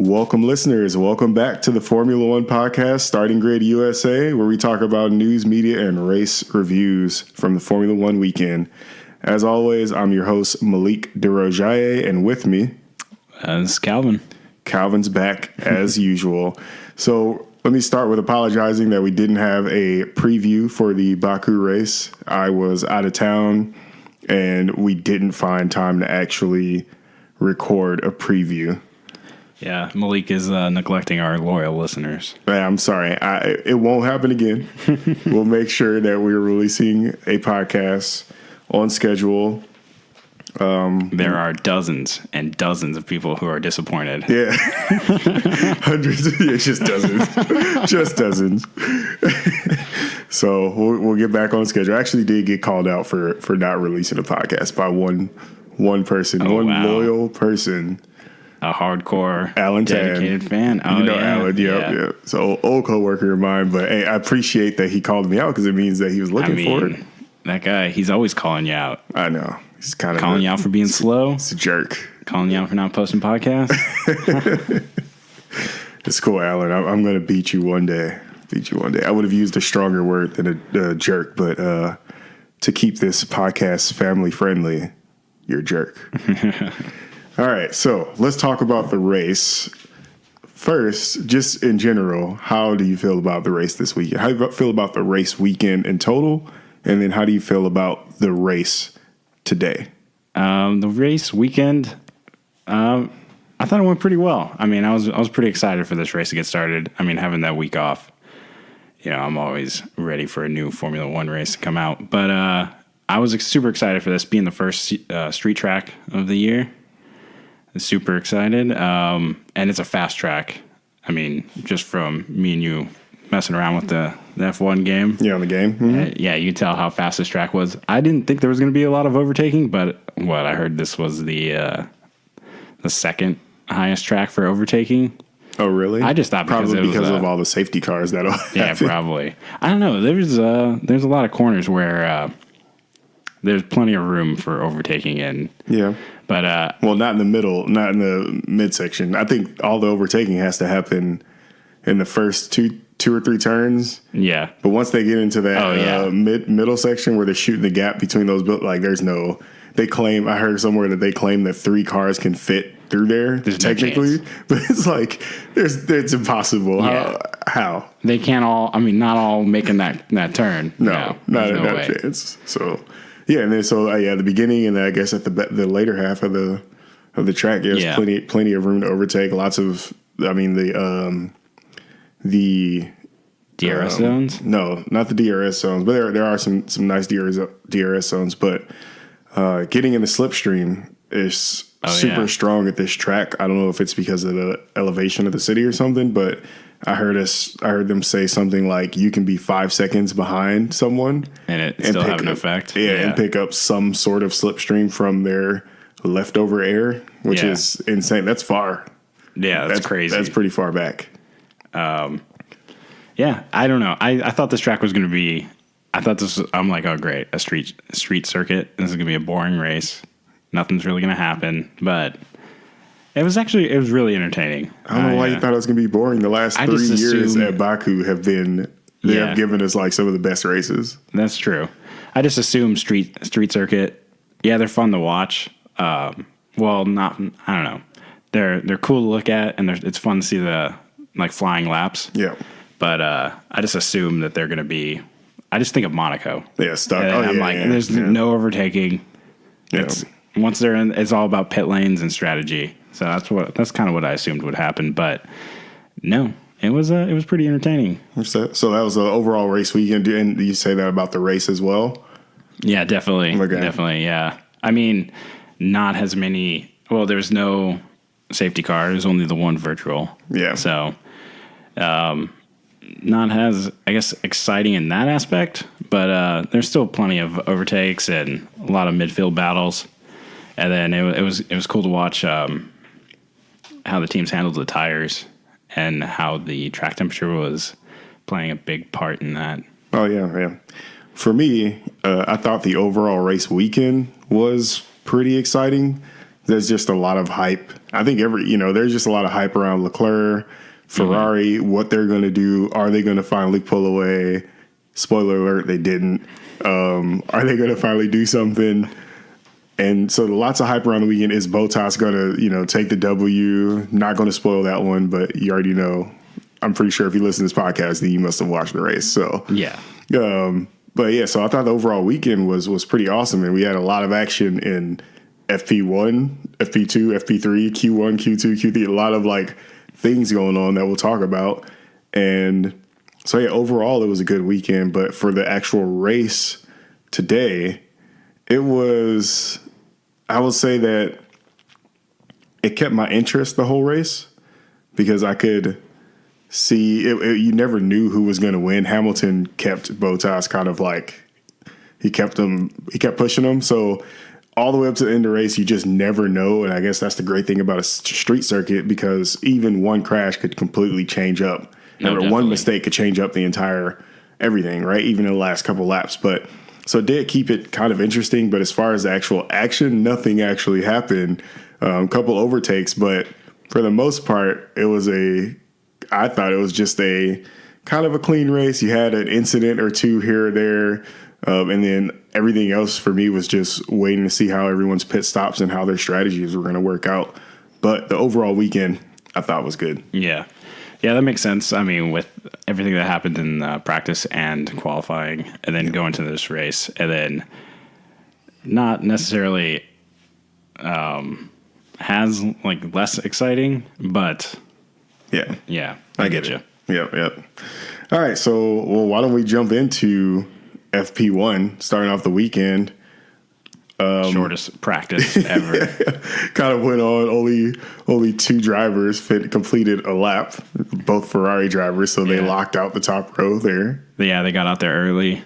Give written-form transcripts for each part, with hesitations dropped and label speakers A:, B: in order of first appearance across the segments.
A: Welcome, listeners. Welcome back to the Formula One podcast, Starting Grid USA, where we talk about news, media, and race reviews from the Formula One weekend. As always, I'm your host, Malik DeRojaye, and with me...
B: This is Calvin.
A: Calvin's back, as usual. So let me start with apologizing that we didn't have a preview for the Baku race. I was out of town, and we didn't find time to actually record a preview.
B: Yeah, Malik is neglecting our loyal listeners.
A: I'm sorry. It won't happen again. We'll make sure that we're releasing a podcast on schedule.
B: There are dozens and dozens of people who are disappointed.
A: Yeah. Hundreds. Yeah, just dozens. Just dozens. So we'll get back on schedule. I actually did get called out for not releasing a podcast by one person, loyal person.
B: A hardcore,
A: Alan
B: dedicated fan. Oh,
A: you know
B: yeah.
A: Alan, yeah. So old coworker of mine, but hey, I appreciate that he called me out because it means that he was looking for it.
B: That guy, he's always calling you out.
A: I know. He's kind of
B: calling you out for being slow.
A: He's a jerk.
B: Calling you out for not posting podcasts.
A: It's cool, Alan. I'm going to beat you one day. I would have used a stronger word than a jerk, but to keep this podcast family friendly, you're a jerk. All right, so let's talk about the race. First, just in general, how do you feel about the race this weekend? How do you feel about the race weekend in total? And then how do you feel about the race today?
B: The race weekend, I thought it went pretty well. I mean, I was pretty excited for this race to get started. I mean, having that week off, I'm always ready for a new Formula One race to come out. But I was super excited for this being the first street track of the year. Super excited. And it's a fast track. I mean, just from me and you messing around with the F1 game.
A: Yeah, on the game. Mm-hmm.
B: Yeah, you tell how fast this track was. I didn't think there was going to be a lot of overtaking, but I heard this was the second highest track for overtaking.
A: Oh, really?
B: I just thought because
A: of all the safety cars that'll
B: Yeah,
A: happen.
B: probably. I don't know. There's a lot of corners where there's plenty of room for overtaking in.
A: Yeah.
B: But
A: well, not in the middle, not in the midsection. I think all the overtaking has to happen in the first two or three turns.
B: Yeah.
A: But once they get into that middle section where they're shooting the gap between those, there's no. They claim, I heard somewhere that they claim that 3 cars can fit through there.
B: There's
A: technically,
B: no
A: but it's like it's impossible.
B: Yeah.
A: How
B: they can't all? I mean, not all making that turn.
A: No, not a chance. So. Yeah, and then the beginning, and then I guess at the later half of the track, there's plenty of room to overtake. Lots of, the
B: DRS zones.
A: No, not the DRS zones, but there are some nice DRS zones. But getting in the slipstream is super strong at this track. I don't know if it's because of the elevation of the city or something, but I heard them say something like you can be 5 seconds behind someone
B: and still have an effect.
A: Yeah, and pick up some sort of slipstream from their leftover air, which is insane. That's far.
B: Yeah, that's crazy.
A: That's pretty far back.
B: Yeah, I don't know. I thought this track was going to be. I'm like, oh great, a street circuit. This is going to be a boring race. Nothing's really going to happen, but. It was really entertaining.
A: I don't know why you thought it was going to be boring. The last 3 years at Baku have given us like some of the best races.
B: That's true. I just assumed street circuit. Yeah, they're fun to watch. I don't know. They're cool to look at, and it's fun to see the like flying laps.
A: Yeah.
B: But I just assume that they're going to be. I just think of Monaco.
A: Yeah, stuck.
B: There's no overtaking.
A: Yeah.
B: Once they're in, it's all about pit lanes and strategy. So that's kind of what I assumed would happen, but no, it was pretty entertaining.
A: So that was the overall race weekend, and you say that about the race as well?
B: Yeah, definitely,
A: okay.
B: Definitely, yeah. I mean, not as many. Well, there's no safety car. There's only the one virtual.
A: Yeah.
B: So, not as exciting in that aspect, but there's still plenty of overtakes and a lot of midfield battles. And then it was cool to watch. How the teams handled the tires and how the track temperature was playing a big part in that.
A: Oh, yeah. For me, I thought the overall race weekend was pretty exciting. there's just a lot of hype. I think there's just a lot of hype around Leclerc, Ferrari, what they're going to do. Are they going to finally pull away? Spoiler alert, they didn't. Are they going to finally do something? And so lots of hype around the weekend. Is Bottas going to, take the W? Not going to spoil that one, but you already know. I'm pretty sure if you listen to this podcast, then you must have watched the race. So
B: yeah.
A: But yeah, so I thought the overall weekend was pretty awesome, and we had a lot of action in FP1, FP2, FP3, Q1, Q2, Q3. A lot of like things going on that we'll talk about. And so yeah, overall it was a good weekend. But for the actual race today, I will say that it kept my interest the whole race because I could see it. You never knew who was going to win. Hamilton kept Bottas kind of like he kept pushing him. So all the way up to the end of the race, you just never know. And I guess that's the great thing about a street circuit because even one crash could completely change up. One mistake could change up the entire everything, right? Even in the last couple laps. But so it did keep it kind of interesting. But as far as the actual action, nothing actually happened. A couple overtakes, but for the most part, I thought it was just a kind of a clean race. You had an incident or two here or there. And then everything else for me was just waiting to see how everyone's pit stops and how their strategies were going to work out. But the overall weekend, I thought was good.
B: Yeah. Yeah, that makes sense. I mean, with everything that happened in practice and qualifying and then going to this race and then not necessarily has like less exciting, but yeah,
A: I get you. Yep. All right, so why don't we jump into FP1, starting off the weekend.
B: Shortest practice ever.
A: Kind of went on. Only two drivers completed a lap, both Ferrari drivers, so they locked out the top row there.
B: Yeah, they got out there early.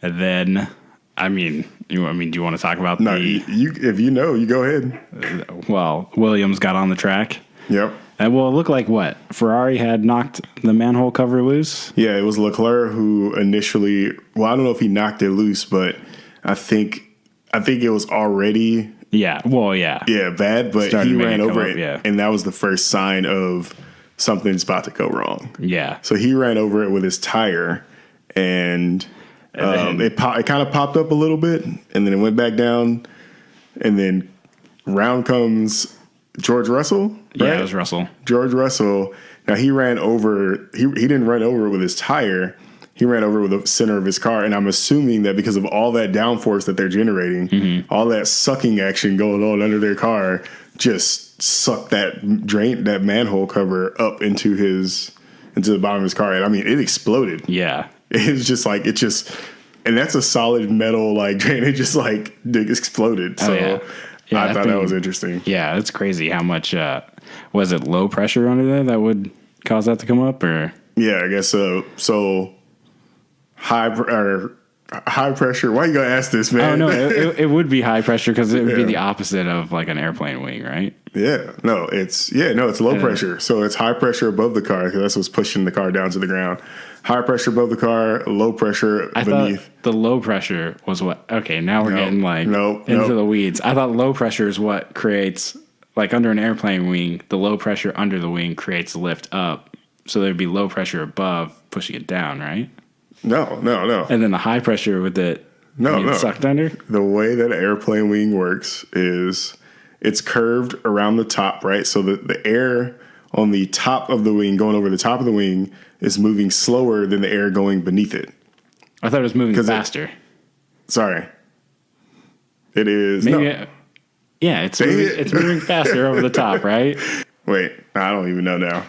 B: And then, do you want to talk about
A: if you know, you go ahead.
B: Well, Williams got on the track.
A: Yep.
B: And it looked like what? Ferrari had knocked the manhole cover loose?
A: Yeah, it was Leclerc who initially, I don't know if he knocked it loose, but I think it was already
B: bad,
A: but he ran over it, and that was the first sign of something's about to go wrong.
B: Yeah.
A: So he ran over it with his tire, and it kind of popped up a little bit, and then it went back down, and then round comes George Russell. Right?
B: Yeah, it was Russell.
A: George Russell. Now he ran over. He didn't run over it with his tire. He ran over with the center of his car, and I'm assuming that because of all that downforce that they're generating, all that sucking action going on under their car, just sucked that manhole cover up into the bottom of his car, and it exploded.
B: Yeah,
A: it was just and that's a solid metal drain. It just exploded. So I thought that was interesting.
B: Yeah, it's crazy how much was it low pressure under there that would cause that to come up, or
A: yeah, I guess so. So. High pressure. Why are you gonna ask this, man?
B: Oh no, it would be high pressure because it would be the opposite of like an airplane wing, right?
A: It's low pressure. So it's high pressure above the car because that's what's pushing the car down to the ground. High pressure above the car, low pressure beneath.
B: Thought the low pressure was what? Okay, now we're getting into the weeds. I thought low pressure is what creates under an airplane wing. The low pressure under the wing creates lift up, so there'd be low pressure above pushing it down, right?
A: No.
B: And then the high pressure with it sucked under?
A: The way that an airplane wing works is it's curved around the top, right? So the air on the top of the wing, going over the top of the wing, is moving slower than the air going beneath it.
B: I thought it was moving faster.
A: Sorry. It is.
B: It's moving faster over the top, right?
A: Wait, I don't even know now.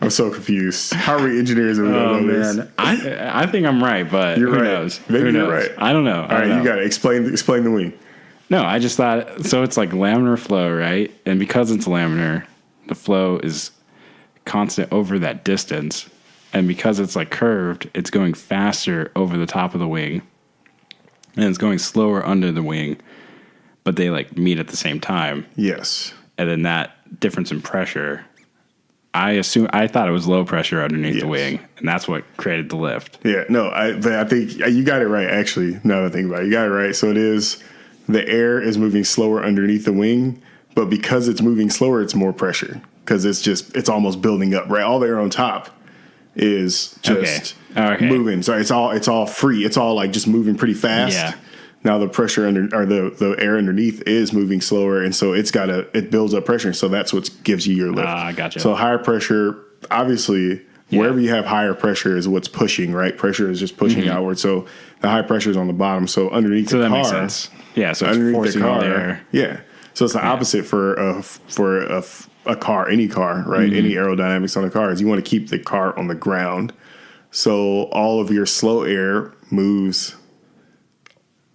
A: I'm so confused. How are we engineers and we don't know this?
B: I think I'm right, but
A: who
B: knows?
A: Maybe you're right.
B: I don't know.
A: All right, you got to explain the wing.
B: No, I just thought, so it's like laminar flow, right? And because it's laminar, the flow is constant over that distance. And because it's curved, it's going faster over the top of the wing. And it's going slower under the wing. But they meet at the same time.
A: Yes.
B: And then that difference in pressure, I thought it was low pressure underneath the wing, and that's what created the lift.
A: Yeah, no, but I think you got it right, actually, now that I think about it. You got it right. So it is the air is moving slower underneath the wing, but because it's moving slower, it's more pressure because it's almost building up, right? All the air on top is just moving. So it's all free. It's all like just moving pretty fast.
B: Yeah.
A: Now the pressure the air underneath is moving slower, and so it builds up pressure. So that's what gives you your lift.
B: Gotcha.
A: So higher pressure, obviously, wherever you have higher pressure is what's pushing, right? Pressure is just pushing outward. So the high pressure is on the bottom. So underneath the car,
B: makes sense. Yeah. So it's
A: underneath
B: forcing
A: the car,
B: all the air.
A: yeah. So it's the opposite for a car, any car, right? Any aerodynamics on a car is you want to keep the car on the ground. So all of your slow air moves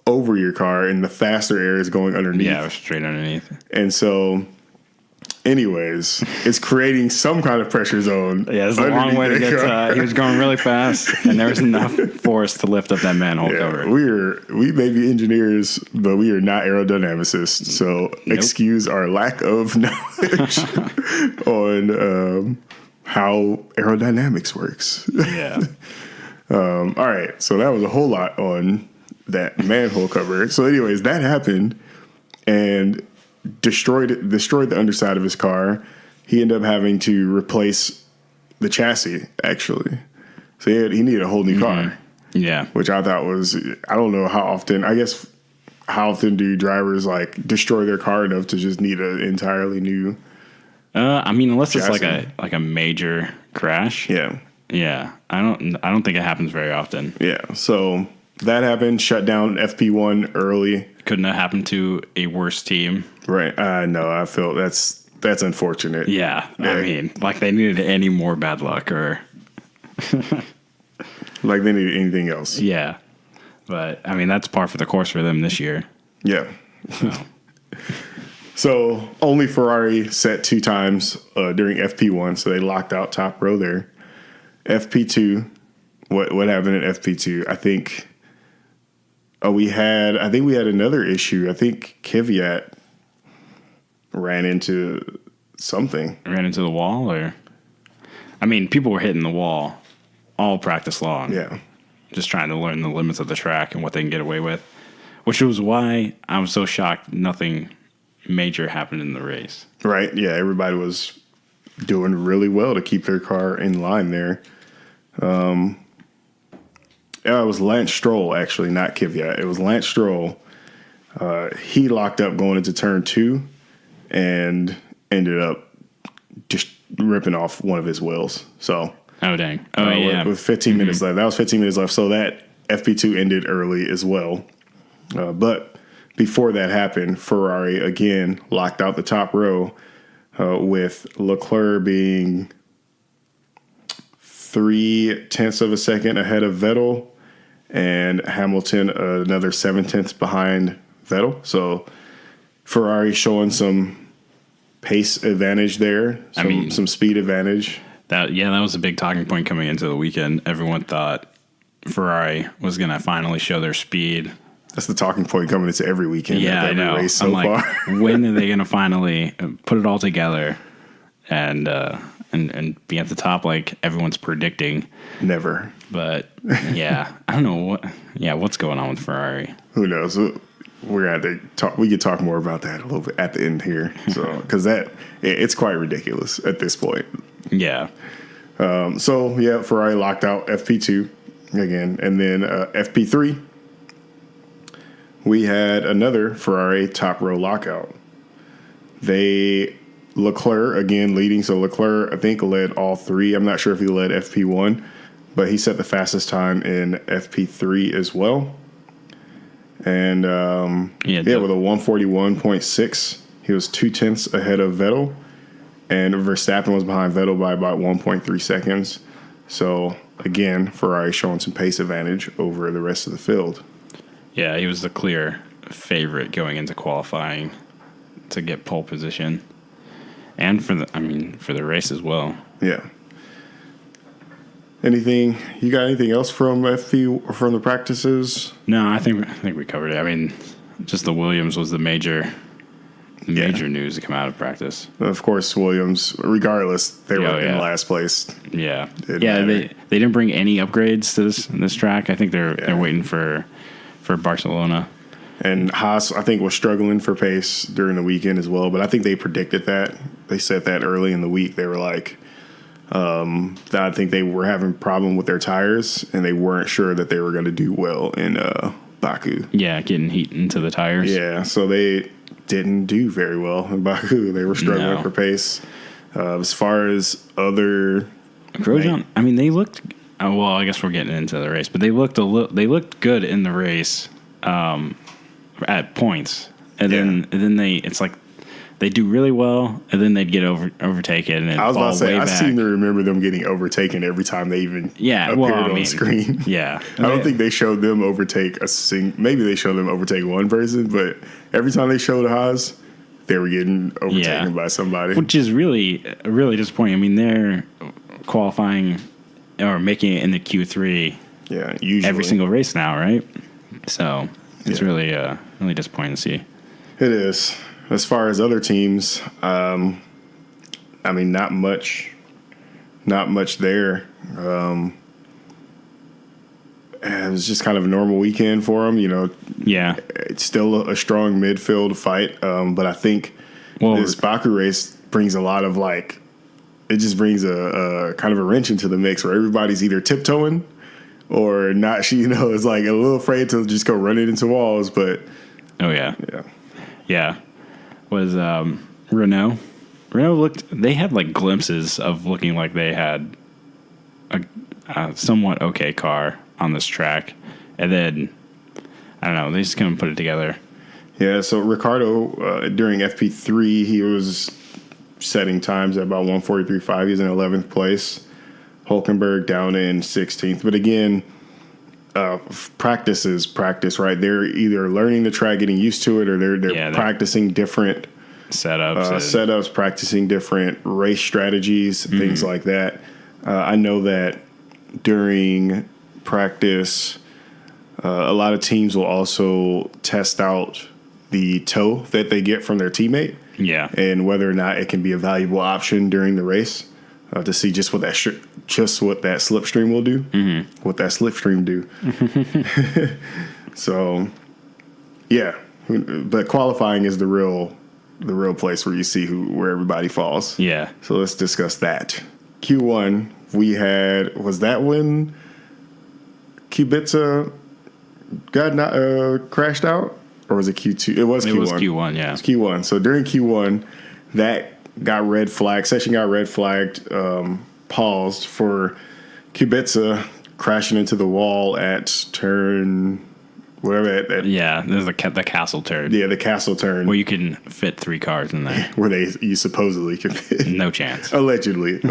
A: over your car, and the faster air is going underneath.
B: Yeah, straight underneath.
A: And so, anyways, it's creating some kind of pressure zone.
B: Yeah, it's a long way to get. He was going really fast, and there was enough force to lift up that manhole cover.
A: We may be engineers, but we are not aerodynamicists. So excuse our lack of knowledge on how aerodynamics works.
B: Yeah.
A: All right, so that was a whole lot on that manhole cover. So anyways, that happened and destroyed the underside of his car. He ended up having to replace the chassis, actually. So he needed a whole new car.
B: Yeah.
A: Which I thought was, I don't know how often, I guess, how often do drivers like destroy their car enough to just need an entirely new
B: I mean, unless
A: chassis?
B: It's like a major crash.
A: Yeah.
B: Yeah. I don't think it happens very often.
A: Yeah. So that happened, shut down FP1 early.
B: Couldn't have happened to a worse team.
A: Right. No, I feel that's unfortunate.
B: Yeah. I mean, like they needed any more bad luck or
A: like they needed anything else.
B: Yeah. But I mean, that's par for the course for them this year.
A: Yeah. So only Ferrari set 2 times during FP1, so they locked out top row there. FP2, what happened in FP2? I think we had another issue. I think Kvyat ran into something.
B: Ran into the wall, or I mean, people were hitting the wall all practice long.
A: Yeah.
B: Just trying to learn the limits of the track and what they can get away with, which was why I was so shocked nothing major happened in the race.
A: Right. Yeah. Everybody was doing really well to keep their car in line there. It was Lance Stroll, actually, not Kvyat. It was Lance Stroll. He locked up going into turn 2 and ended up just ripping off one of his wheels. So,
B: oh dang! Oh yeah,
A: with 15 minutes left. That was 15 minutes left. So that FP2 ended early as well. But before that happened, Ferrari again locked out the top row with Leclerc being 0.3 of a second ahead of Vettel, and Hamilton another 0.7 behind Vettel. So Ferrari showing some pace advantage there, some speed advantage.
B: That was a big talking point coming into the weekend. Everyone thought Ferrari was going to finally show their speed.
A: That's the talking point coming into every weekend.
B: Yeah, I know.
A: Race so far.
B: When are they going to finally put it all together and be at the top like everyone's predicting?
A: Never.
B: But yeah, I don't know what's going on with Ferrari.
A: Who knows? We're gonna have to talk. We could talk more about that a little bit at the end here. So because it's quite ridiculous at this point.
B: Yeah.
A: So yeah, Ferrari locked out FP2 again, and then FP3. We had another Ferrari top row lockout. Leclerc again leading. So Leclerc, I think, led all 3. I'm not sure if he led FP1, but he set the fastest time in FP3 as well. And with a 141.6, he was 0.2 ahead of Vettel, and Verstappen was behind Vettel by about 1.3 seconds. So again, Ferrari showing some pace advantage over the rest of the field.
B: Yeah, he was the clear favorite going into qualifying to get pole position, and for the race as well.
A: Yeah. You got anything else from FP or from the practices?
B: No, I think we covered it. I mean, just the Williams was the major news to come out of practice.
A: Of course, Williams, regardless, they were in last place.
B: Yeah. They didn't bring any upgrades to this track. I think they're waiting for Barcelona.
A: And Haas, I think, was struggling for pace during the weekend as well. But I think they predicted that. They said that early in the week. They were like, that I think they were having a problem with their tires, and they weren't sure that they were going to do well in Baku.
B: Yeah, getting heat into the tires.
A: Yeah, so they didn't do very well in Baku. They were struggling for pace. As far as other...
B: Grosjean, I mean, they looked... well, I guess we're getting into the race, but they looked good in the race at points, and then it's like they do really well, and then they'd get overtaken. And
A: I was about to say, I
B: back.
A: seem to remember them getting overtaken every time they even appeared on screen.
B: Yeah,
A: I don't think they showed them overtake maybe they showed them overtake one person, but every time they showed Haas, they were getting overtaken by somebody,
B: which is really disappointing. I mean, they're qualifying or making it in the Q3.
A: Yeah, usually
B: every single race now, right? So it's really disappointing to see.
A: It is. As far as other teams, I mean, not much there. It was just kind of a normal weekend for them, you know.
B: Yeah,
A: it's still a strong midfield fight, but I think this Baku race brings a lot of it just brings a kind of a wrench into the mix where everybody's either tiptoeing or not. You know, it's like a little afraid to just go running into walls. But
B: was Renault looked? They had glimpses of looking like they had a somewhat okay car on this track, and then I don't know, they just couldn't put it together.
A: Yeah, so Ricardo during FP3 he was setting times at about 1:43.5. He's in 11th place. Hulkenberg down in 16th. But again, practice is practice, right? They're either learning the track, getting used to it, or they're practicing different setups, practicing different race strategies, things like that. I know that during practice, a lot of teams will also test out the tow that they get from their teammate.
B: Yeah,
A: and whether or not it can be a valuable option during the race to see just what that slipstream will do, what that slipstream do. So, yeah, but qualifying is the real place where you see where everybody falls.
B: Yeah. So
A: let's discuss that. Q1 we had that when Kubica got crashed out? Or was it Q2? It was Q1.
B: It was Q1, yeah.
A: It was Q1. So during Q1, that got red flagged. Session got red flagged, paused for Kubica crashing into the wall at turn, whatever.
B: There's the castle turn.
A: Yeah, the castle turn.
B: Where you can fit 3 cars in there.
A: Where you supposedly can fit.
B: No chance.
A: Allegedly.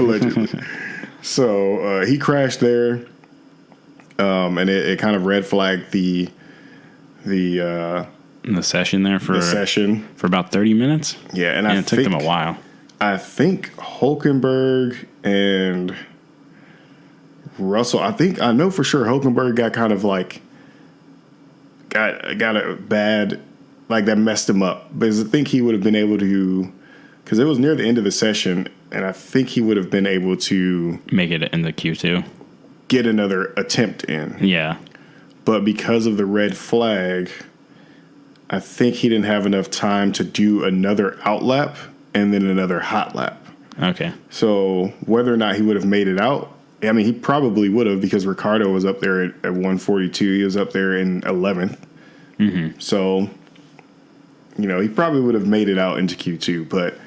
A: So he crashed there, and it kind of red flagged the
B: session there for about 30 minutes.
A: Yeah, and
B: it took them a while.
A: I think Hulkenberg and Russell. I know for sure Hulkenberg got kind of got a bad, that messed him up. Because I think he would have been able to, because it was near the end of the session, and I think he would have been able to
B: make it in the Q2,
A: get another attempt in.
B: Yeah.
A: But because of the red flag, I think he didn't have enough time to do another out lap and then another hot lap.
B: Okay.
A: So whether or not he would have made it out, I mean, he probably would have because Ricardo was up there at 142. He was up there in 11th. Mm-hmm. So, he probably would have made it out into Q2. But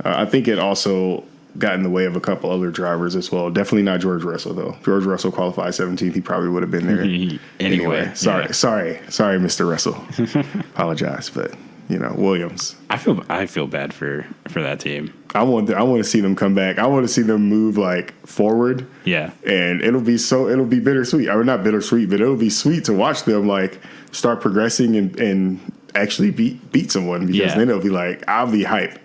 A: I think it also got in the way of a couple other drivers as well. Definitely not George Russell, though. George Russell qualified 17th. He probably would have been there. Anyway, sorry, Mr. Russell. Apologize, but Williams.
B: I feel bad for that team.
A: I want to see them come back. I want to see them move forward.
B: Yeah,
A: and it'll be bittersweet. I mean, not bittersweet, but it'll be sweet to watch them start progressing and actually beat someone because then it'll be I'll be hype.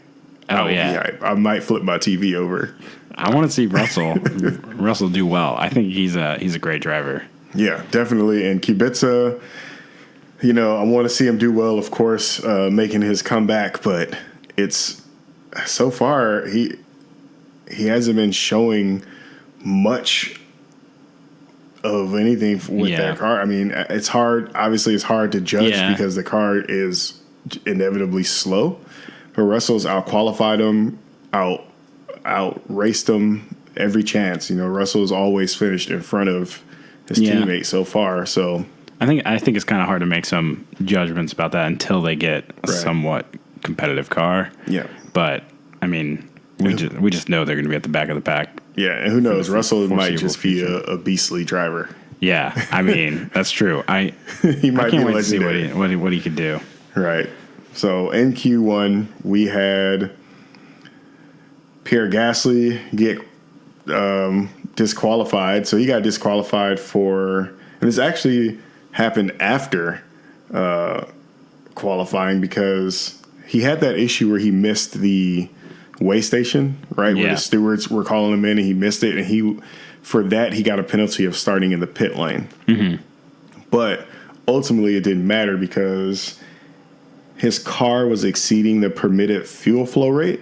A: I might flip my TV over.
B: I want to see Russell do well. I think he's a great driver.
A: Yeah, definitely. And Kubica, I want to see him do well, of course, making his comeback. But it's so far he hasn't been showing much of anything with that car. I mean, it's hard. Obviously, it's hard to judge because the car is inevitably slow. But Russell's out-qualified him, out-raced him every chance. You know, Russell's always finished in front of his teammate so far. So
B: I think it's kind of hard to make some judgments about that until they get a somewhat competitive car.
A: Yeah.
B: But, I mean, we just know they're going to be at the back of the pack.
A: Yeah, and who knows? Russell might just be a beastly driver.
B: Yeah, I mean, that's true.
A: He might
B: I can't
A: be
B: wait to see
A: legendary.
B: what he could do.
A: Right. So in Q1, we had Pierre Gasly get disqualified. So he got disqualified and this actually happened after qualifying because he had that issue where he missed the weigh station, right? Where the stewards were calling him in and he missed it. And for that, he got a penalty of starting in the pit lane. Mm-hmm. But ultimately, it didn't matter because his car was exceeding the permitted fuel flow rate.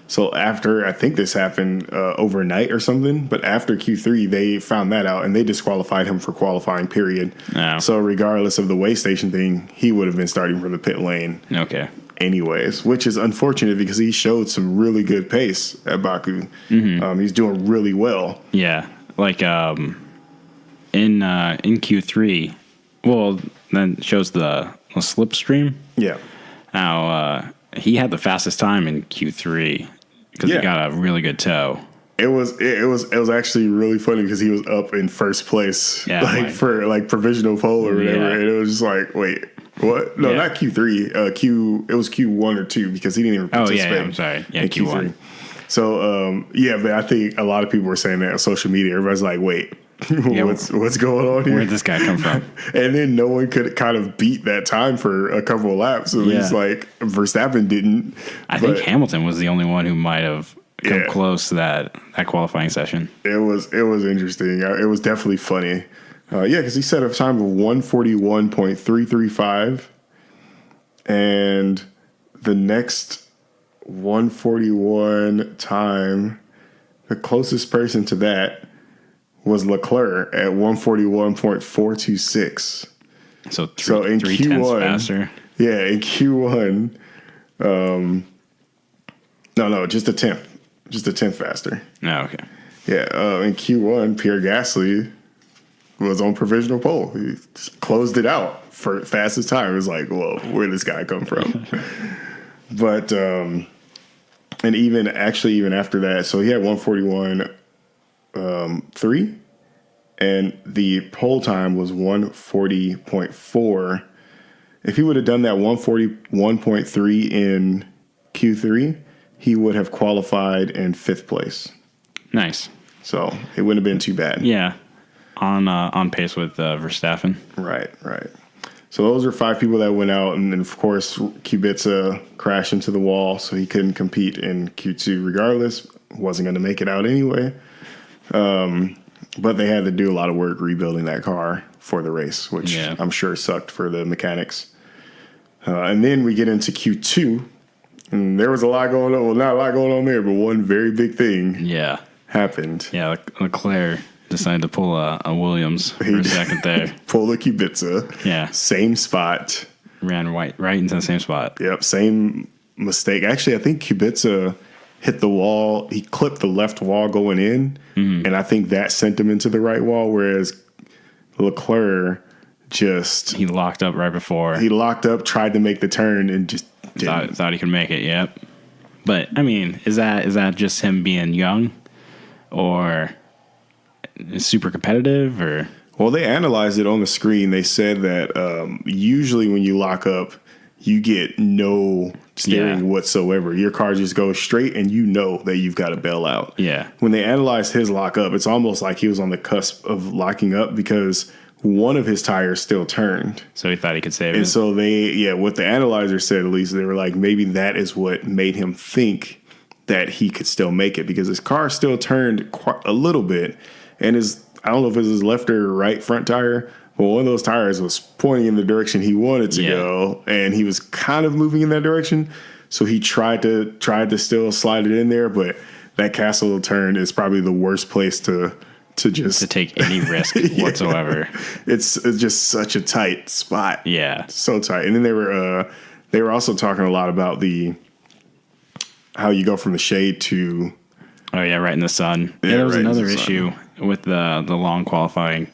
A: So after, I think this happened overnight or something, but after Q3, they found that out and they disqualified him for qualifying, period. Oh. So regardless of the weigh station thing, he would have been starting from the pit lane.
B: Okay.
A: Anyways, which is unfortunate because he showed some really good pace at Baku. Mm-hmm. He's doing really well.
B: Yeah. Like in Q3, well, then it shows the slipstream.
A: Yeah.
B: How he had the fastest time in Q3 because he got a really good tow.
A: It was actually really funny because he was up in first place, for provisional pole or whatever, and it was just like, wait, what? No, not Q3. It was Q1 or 2 because he didn't even participate.
B: Oh yeah, I'm sorry, Q1.
A: So but I think a lot of people were saying that on social media. Everybody's like, wait. What's going on here?
B: Where'd this guy come from?
A: And then no one could kind of beat that time for a couple of laps. At least Verstappen didn't.
B: I think Hamilton was the only one who might have come close to that qualifying session.
A: It was interesting. It was definitely funny. Because he set a time of 141.335, and the next 141 time, the closest person to that was Leclerc at 141.426.
B: So in three tenths faster.
A: Yeah, in Q1. No, just a tenth. Just a tenth faster.
B: Oh, okay.
A: Yeah, in Q1, Pierre Gasly was on provisional pole. He closed it out for fastest time. It was like, whoa, where'd this guy come from? But, and even after that, so he had 141.3, and the pole time was 140.4. If he would have done that 141.3 in Q3, he would have qualified in 5th place.
B: Nice.
A: So it wouldn't have been too bad.
B: Yeah. On pace with Verstappen.
A: Right. So those are 5 people that went out. And then, of course, Kubica crashed into the wall, so he couldn't compete in Q2 regardless. Wasn't going to make it out anyway. But they had to do a lot of work rebuilding that car for the race, which I'm sure sucked for the mechanics. And then we get into Q2. And there was a lot going on. Well, not a lot going on there, but one very big thing happened.
B: Yeah, Leclerc decided to pull a Williams for a second there.
A: Pull a Kubica.
B: Yeah.
A: Same spot.
B: Ran right into the same spot.
A: Yep, same mistake. Actually, I think Kubica hit the wall. He clipped the left wall going in, and I think that sent him into the right wall, whereas Leclerc he
B: locked up right before.
A: He locked up, tried to make the turn, and just
B: thought he could make it, yep. But, I mean, is that just him being young? Or super competitive? Or
A: well, they analyzed it on the screen. They said that usually when you lock up, you get no steering whatsoever. Your car just goes straight, and you know that you've got to bail out.
B: Yeah. When
A: they analyzed his lockup, it's almost like he was on the cusp of locking up because one of his tires still turned.
B: So he thought he could save it.
A: And so what the analyzer said, at least, they were like, maybe that is what made him think that he could still make it because his car still turned quite a little bit. And I don't know if it was his left or right front tire, but one of those tires was pointing in the direction he wanted to go, and he was kind of moving in that direction. So he tried to still slide it in there, but that castle turn is probably the worst place to
B: to take any risk whatsoever.
A: It's just such a tight spot.
B: Yeah,
A: so tight. And then they were also talking a lot about how you go from the shade to
B: right in the sun. Yeah, there was another issue with the long qualifying.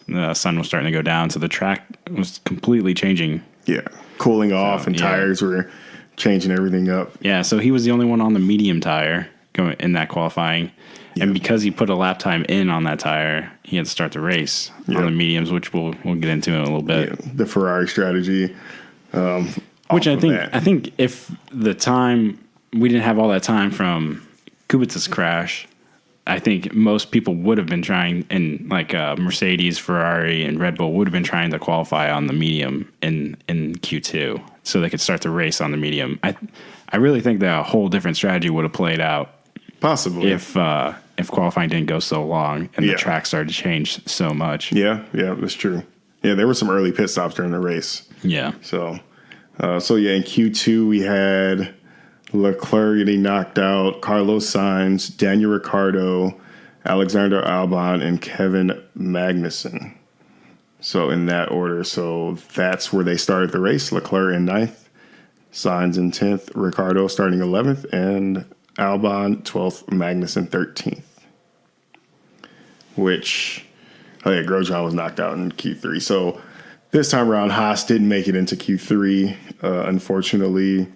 B: The sun was starting to go down, so the track was completely changing.
A: Yeah, cooling off, and tires were changing everything up.
B: Yeah, so he was the only one on the medium tire going in that qualifying. And because he put a lap time in on that tire, he had to start the race on the mediums, which we'll get into in a little bit.
A: Yeah, the Ferrari strategy.
B: Which I think if the time, we didn't have all that time from Kubica's crash, I think most people would have been trying, and like Mercedes, Ferrari, and Red Bull would have been trying to qualify on the medium in Q2 so they could start the race on the medium. I really think that a whole different strategy would have played out.
A: Possibly.
B: If qualifying didn't go so long and the track started to change so much.
A: Yeah, that's true. Yeah, there were some early pit stops during the race.
B: Yeah.
A: So in Q2 we had Leclerc getting knocked out, Carlos Sainz, Daniel Ricciardo, Alexander Albon, and Kevin Magnussen. So in that order. So that's where they started the race. Leclerc in 9th, Sainz in 10th, Ricciardo starting 11th, and Albon 12th, Magnussen 13th. Grosjean was knocked out in Q3. So this time around, Haas didn't make it into Q3, unfortunately.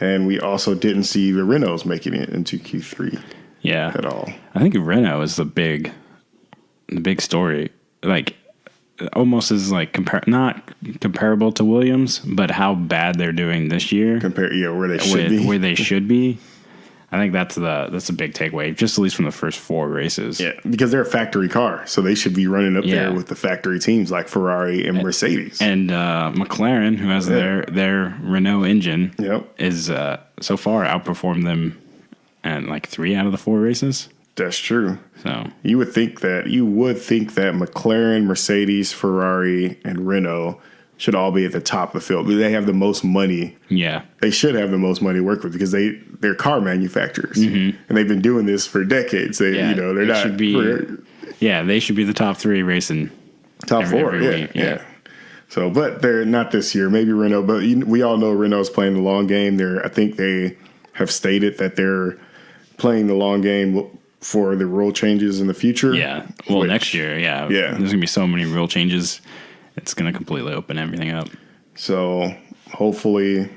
A: And we also didn't see the Renaults making it into Q3 at all.
B: I think Renault is the big story. Like, almost is like not comparable to Williams, but how bad they're doing this year.
A: Where they should be.
B: I think that's a big takeaway, just at least from the first 4 races.
A: Yeah, because they're a factory car, so they should be running up there with the factory teams like Ferrari and Mercedes.
B: And McLaren, who has their Renault engine, is so far outperformed them in like 3 out of the 4 races.
A: That's true.
B: So
A: you would think that McLaren, Mercedes, Ferrari, and Renault should all be at the top of the field. They have the most money. Yeah. They should have the most money to work with because they're car manufacturers. Mm-hmm. And they've been doing this for decades. They should be the top 3 racing. Top 4, week. Yeah. So, but they're not this year. Maybe Renault, but we all know Renault's playing the long game. I think they have stated that they're playing the long game for the rule changes in the future.
B: Yeah. Well, next year, there's going to be so many rule changes. It's going to completely open everything up.
A: So hopefully,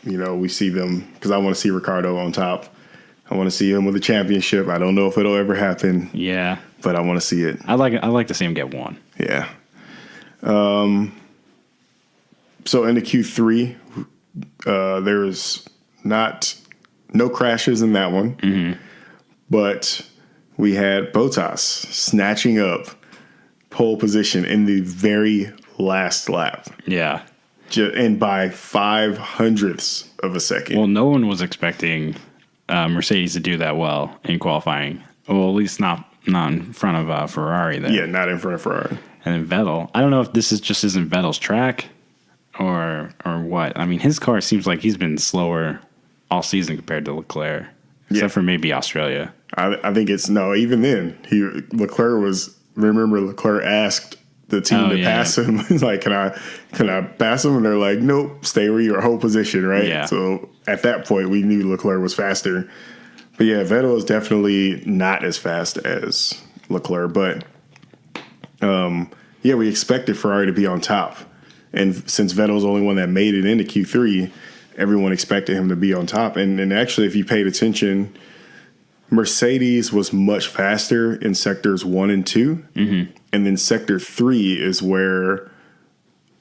A: we see them, because I want to see Ricciardo on top. I want to see him with a championship. I don't know if it'll ever happen. Yeah. But I want to see it.
B: I'd like to see him get one.
A: Yeah. So into Q3, there's no crashes in that one. Mm-hmm. But we had Bottas snatching up pole position in the very last lap. Yeah. And by 0.05 of a second.
B: Well, no one was expecting Mercedes to do that well in qualifying. Well, at least not in front of Ferrari there.
A: Yeah, not in front of Ferrari.
B: And then Vettel. I don't know if this isn't Vettel's track or what. I mean, his car seems like he's been slower all season compared to Leclerc. Except for maybe Australia.
A: I think even then, Leclerc asked the team to pass him. He's like, can I pass him? And they're like, nope, stay where you are, hold position, right? Yeah. So at that point, we knew Leclerc was faster. But yeah, Vettel is definitely not as fast as Leclerc. But we expected Ferrari to be on top. And since Vettel's the only one that made it into Q3, everyone expected him to be on top. And actually, if you paid attention, Mercedes was much faster in sectors 1 and 2. Mm-hmm. And then sector 3 is where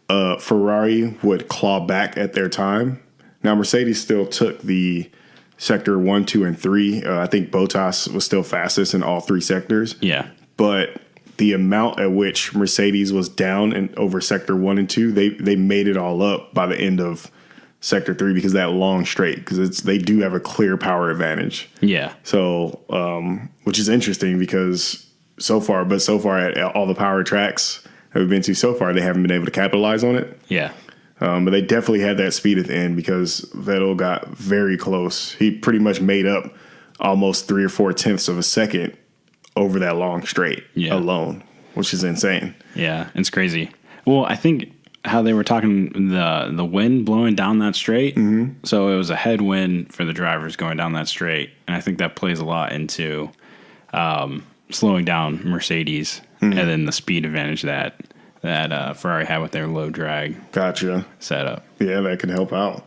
A: Ferrari would claw back at their time. Now, Mercedes still took the sector 1, 2, and 3. I think Bottas was still fastest in all 3 sectors. Yeah. But the amount at which Mercedes was down over sector 1 and 2, they made it all up by the end of sector 3 because that long straight, because they do have a clear power advantage. Yeah. So, which is interesting because so far at all the power tracks that we've been to so far, they haven't been able to capitalize on it. Yeah. But they definitely had that speed at the end because Vettel got very close. He pretty much made up almost 3 or 4 tenths of a second over that long straight alone, which is insane.
B: Yeah, it's crazy. Well, I think how they were talking, the wind blowing down that straight, so it was a headwind for the drivers going down that straight, and I think that plays a lot into slowing down Mercedes and then the speed advantage that Ferrari had with their low drag setup.
A: Yeah, that could help out.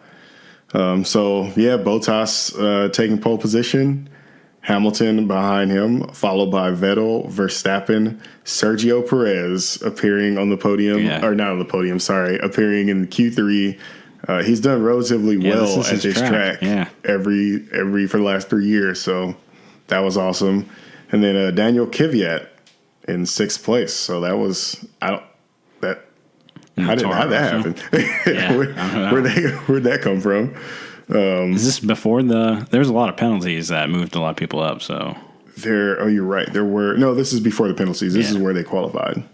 A: Bottas taking pole position, Hamilton behind him, followed by Vettel, Verstappen, Sergio Perez appearing on the podium, or not on the podium, sorry, appearing in Q3. He's done relatively well at this track. Every for the last 3 years, so that was awesome. And then Daniel Kvyat in 6th place. So that was how'd that happen? Where'd that come from?
B: Is this before there's a lot of penalties that moved a lot of people up, so
A: you're right. This is before the penalties. This is where they qualified.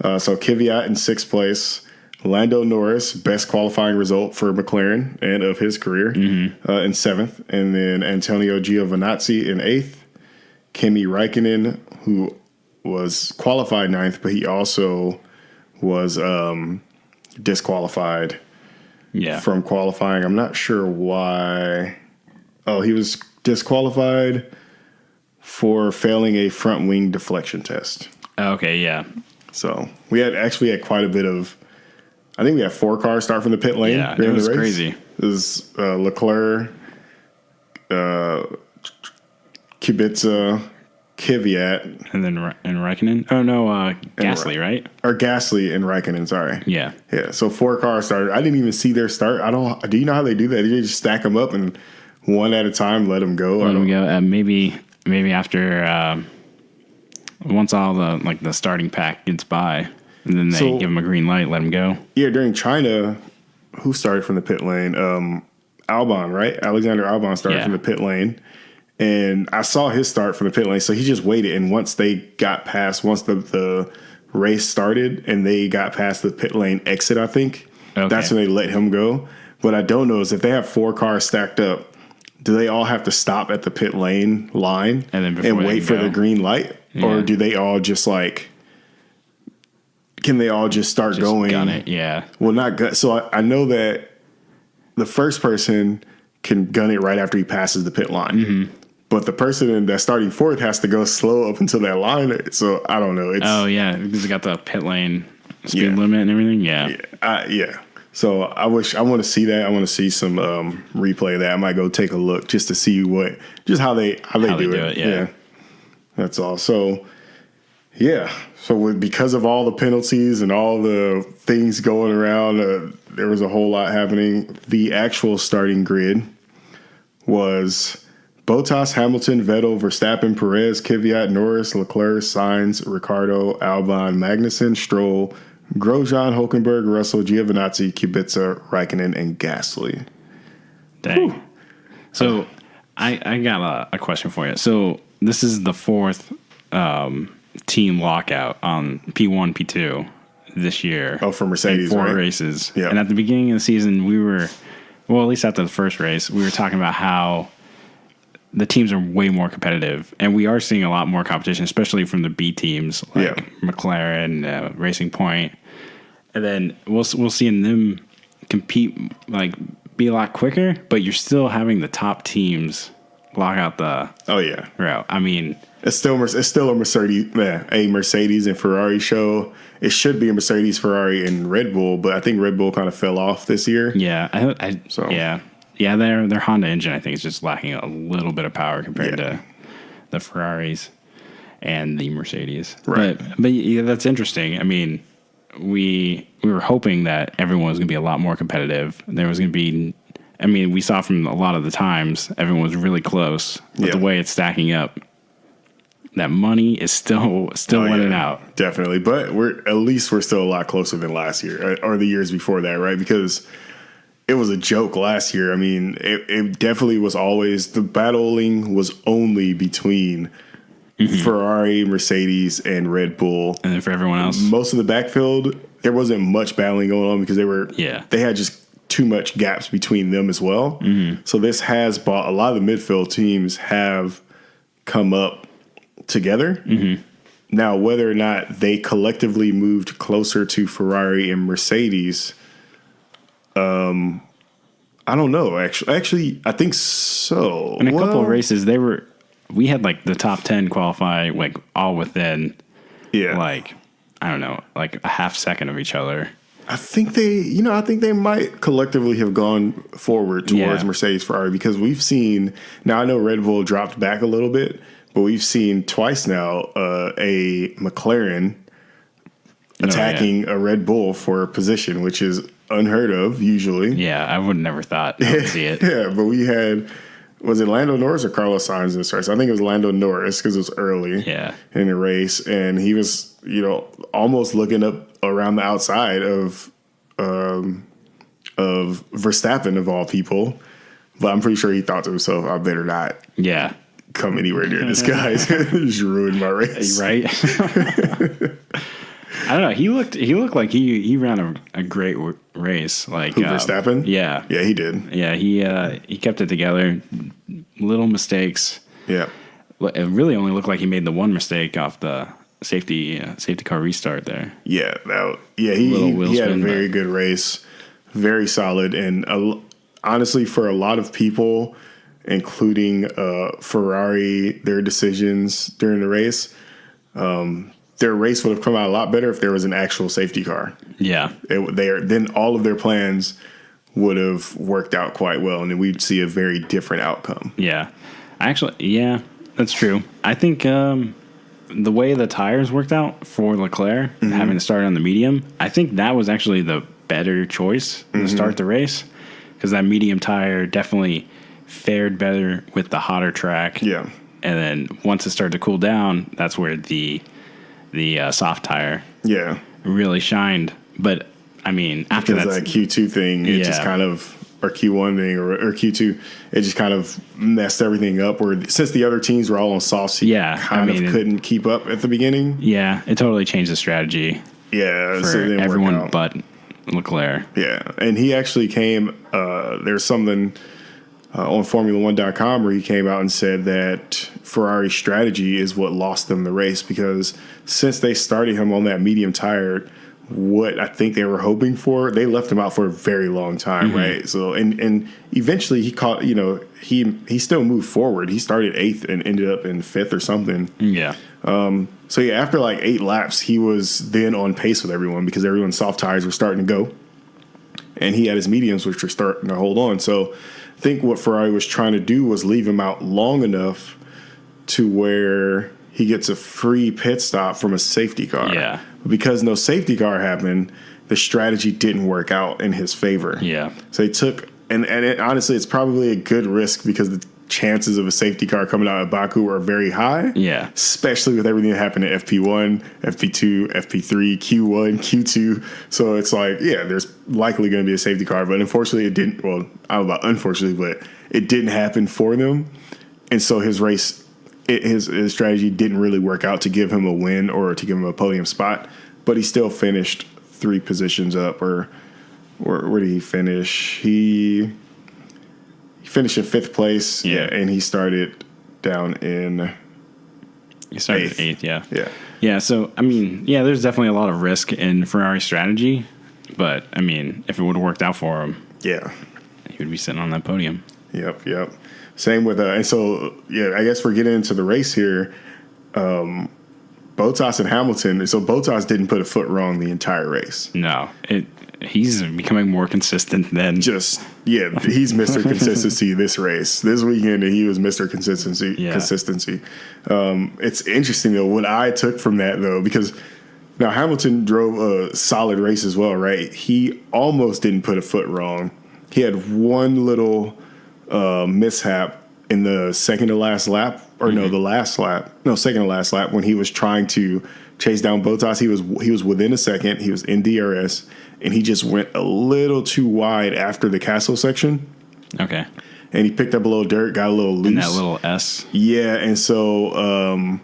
A: So Kvyat in 6th place. Lando Norris, best qualifying result for McLaren and of his career, in 7th. And then Antonio Giovinazzi in 8th. Kimi Räikkönen, who was qualified 9th, but he also was disqualified from qualifying. I'm not sure why. Oh, he was disqualified for failing a front wing deflection test.
B: Okay, yeah.
A: So we had quite a bit of. I think we had 4 cars start from the pit lane.
B: Yeah, it was crazy.
A: It was Leclerc, Kubica, Kvyat,
B: and then Räikkönen. Oh no, Gasly, right?
A: Or Gasly and Räikkönen. Sorry.
B: Yeah.
A: So 4 cars started. I didn't even see their start. Do you know how they do that? They just stack them up and one at a time let them go.
B: Let them go. Maybe after once all the starting pack gets by, and then they give them a green light, let them go.
A: Yeah. During China, who started from the pit lane? Albon, right? Alexander Albon started from the pit lane. And I saw his start from the pit lane, so he just waited. And once the race started and they got past the pit lane exit, I think, that's when they let him go. What I don't know is if they have 4 cars stacked up, do they all have to stop at the pit lane line and wait for the green light? Yeah. Or do they all just can they all just start going?
B: Gun it, yeah.
A: Well, not gun. So I know that the first person can gun it right after he passes the pit line. Mm-hmm. But the person that's starting 4th has to go slow up until that line. So I don't know.
B: Because it got the pit lane speed limit and everything. Yeah.
A: So I want to see that. I want to see some replay of that. I might go take a look just to see how they do it. Yeah. That's all. So because of all the penalties and all the things going around, there was a whole lot happening. The actual starting grid was Bottas, Hamilton, Vettel, Verstappen, Perez, Kvyat, Norris, Leclerc, Sainz, Ricciardo, Albon, Magnussen, Stroll, Grosjean, Hülkenberg, Russell, Giovinazzi, Kubica, Räikkönen, and Gasly.
B: Dang. Whew. So I got a question for you. So this is the 4th team lockout on P1, P2 this year.
A: Oh, for Mercedes,
B: 4
A: right?
B: races.
A: Yeah.
B: And at the beginning of the season, at least after the first race, we were talking about how the teams are way more competitive, and we are seeing a lot more competition, especially from the B teams like McLaren, Racing Point, and then we'll see them compete, be a lot quicker. But you're still having the top teams lock out the route. I mean,
A: it's still a Mercedes and Ferrari show. It should be a Mercedes, Ferrari, and Red Bull, but I think Red Bull kind of fell off this year.
B: Yeah, Yeah, their Honda engine, I think, is just lacking a little bit of power compared to the Ferraris and the Mercedes.
A: Right.
B: But that's interesting. I mean, we were hoping that everyone was going to be a lot more competitive. There was going to be, we saw from a lot of the times, everyone was really close. But the way it's stacking up, that money is still winning out.
A: Definitely. But we're still a lot closer than last year or the years before that, right? Because it was a joke last year. I mean, it definitely was always, the battling was only between Ferrari, Mercedes, and Red Bull.
B: And then for everyone else,
A: most of the backfield, there wasn't much battling going on because they had just too much gaps between them as well. Mm-hmm. So this has bought, a lot of the midfield teams have come up together. Mm-hmm. Now, whether or not they collectively moved closer to Ferrari and Mercedes, I don't know. Actually, I think so.
B: In a couple of races, we had like the top 10 qualify like all within, like, I don't know, like a half second of each other.
A: I think they might collectively have gone forward towards Mercedes Ferrari, because we've seen, now I know Red Bull dropped back a little bit, but we've seen twice now a McLaren attacking a Red Bull for a position, which is unheard of usually.
B: Yeah, I would never thought I would see it.
A: Yeah, but we had, was it Lando Norris or Carlos Sainz in this race? I think it was Lando Norris because it was early in the race, and he was, almost looking up around the outside of Verstappen of all people. But I'm pretty sure he thought to himself, I better not come anywhere near this guy. He just ruined my race.
B: Right? I don't know. He looked like he ran a great race. Like
A: Verstappen?
B: Yeah.
A: Yeah, he did.
B: Yeah, he kept it together. Little mistakes.
A: Yeah.
B: It really only looked like he made the one mistake off the safety car restart there.
A: Yeah, he had a very good race, very solid, and honestly, for a lot of people, including Ferrari, their decisions during the race, their race would have come out a lot better if there was an actual safety car. Yeah, then all of their plans would have worked out quite well, and then we'd see a very different outcome.
B: Yeah, that's true. I think the way the tires worked out for Leclerc, having to start on the medium, I think that was actually the better choice to start the race, because that medium tire definitely fared better with the hotter track. Yeah, and then once it started to cool down, that's where the soft tire really shined. But I mean, after that
A: Q2 thing, it just kind of, or Q1 thing, or Q2, it just kind of messed everything up. Where since the other teams were all on softs, he couldn't keep up at the beginning.
B: Yeah, it totally changed the strategy.
A: Yeah,
B: for everyone but Leclerc.
A: Yeah, and he actually came. There's something on Formula1.com where he came out and said that Ferrari's strategy is what lost them the race, because since they started him on that medium tire, what I think they were hoping for, they left him out for a very long time, right? So and eventually he caught, he still moved forward. He started 8th and ended up in 5th or something. Yeah. So yeah, after like 8 laps, he was then on pace with everyone, because everyone's soft tires were starting to go, and he had his mediums, which were starting to hold on. So I think what Ferrari was trying to do was leave him out long enough to where he gets a free pit stop from a safety car. Yeah. Because no safety car happened, the strategy didn't work out in his favor. Yeah. So they took, honestly, it's probably a good risk, because the chances of a safety car coming out of Baku are very high. Yeah. Especially with everything that happened at FP1, FP2, FP3, Q1, Q2. So it's like, there's likely going to be a safety car. But unfortunately, it didn't. Well, I don't know about unfortunately, but it didn't happen for them. And so his race, his strategy didn't really work out to give him a win or to give him a podium spot. But he still finished 3 positions up. Or where did he finish? He finished in 5th place, and he started down in.
B: He started 8th,
A: yeah.
B: Yeah, so, I mean, there's definitely a lot of risk in Ferrari's strategy, but, I mean, if it would have worked out for him, he would be sitting on that podium.
A: Yep. Same with, and so, I guess we're getting into the race here. Bottas and Hamilton, so Bottas didn't put a foot wrong the entire race.
B: No, he's becoming more consistent than
A: he's Mr. Consistency this race. This weekend, he was Mr. Consistency. It's interesting, though, what I took from that, though, because now Hamilton drove a solid race as well, right? He almost didn't put a foot wrong. He had one little mishap in the second to last lap, or second to last lap, when he was trying to chase down Bottas. He was within a second. He was in DRS, and he just went a little too wide after the castle section. Okay. And he picked up a little dirt, got a little loose.
B: And that little S.
A: Yeah, and so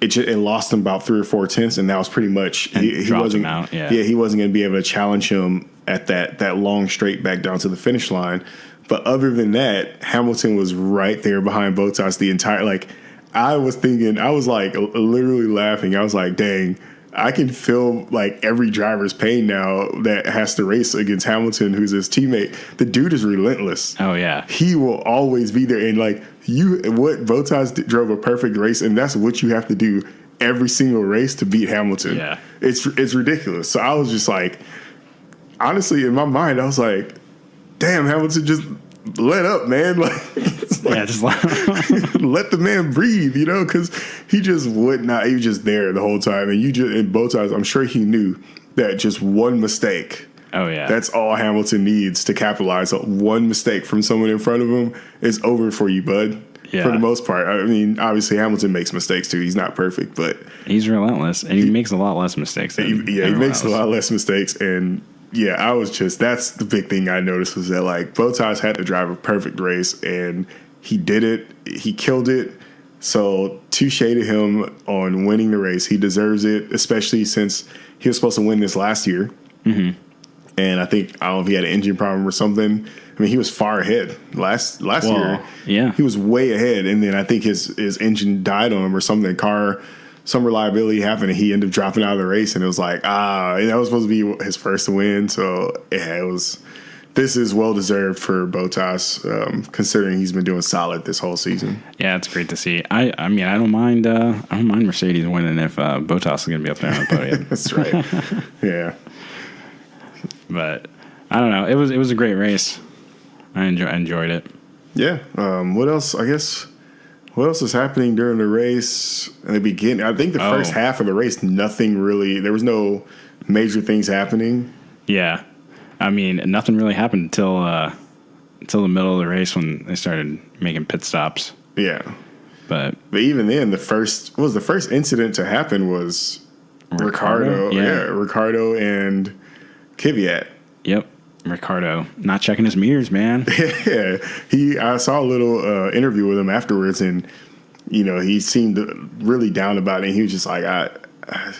A: it lost him about 3 or 4 tenths, and that was pretty much he wasn't
B: him out. Yeah,
A: he wasn't going to be able to challenge him at that long straight back down to the finish line. But other than that, Hamilton was right there behind Bottas the entire, I was thinking, I was like literally laughing. I was like, dang, I can feel like every driver's pain now that has to race against Hamilton, who's his teammate. The dude is relentless.
B: Oh, yeah.
A: He will always be there. And like Bottas drove a perfect race, and that's what you have to do every single race to beat Hamilton.
B: Yeah.
A: It's ridiculous. So I was just like, honestly, in my mind, I was like, damn, Hamilton, just let up, man. Like,
B: Just
A: let the man breathe, because he just would not. He was just there the whole time, and Bottas, I'm sure he knew that just one mistake.
B: Oh yeah,
A: that's all Hamilton needs to capitalize. One mistake from someone in front of him is over for you, bud.
B: Yeah.
A: For the most part. I mean, obviously Hamilton makes mistakes too. He's not perfect, but
B: he's relentless, and he makes a lot less mistakes.
A: He makes a lot less mistakes, and I was that's the big thing I noticed was that like Bottas had to drive a perfect race, and he did it. He killed it. So touche to him on winning the race. He deserves it, especially since he was supposed to win this last year. Mm-hmm. And I don't know if he had an engine problem or something. I mean, he was far ahead last year.
B: Yeah,
A: he was way ahead, and then I think his engine died on him or something. Some reliability happened, and he ended up dropping out of the race. And it was like, that was supposed to be his first win. So it was. This is well deserved for Bottas, considering he's been doing solid this whole season.
B: Yeah, it's great to see. I mean, I don't mind Mercedes winning if Bottas is going to be up there on the podium.
A: That's right. Yeah.
B: But I don't know. It was a great race. I enjoyed it.
A: Yeah. What else? I guess. What else is happening during the race? In the beginning, I think the first half of the race, nothing really. There was no major things happening.
B: Yeah. I mean, nothing really happened until the middle of the race when they started making pit stops.
A: Yeah,
B: but
A: even then, the first incident to happen was Ricciardo. Yeah, Ricciardo and Kvyat.
B: Yep, Ricciardo not checking his mirrors, man.
A: Yeah, I saw a little interview with him afterwards, and he seemed really down about it. And he was just like,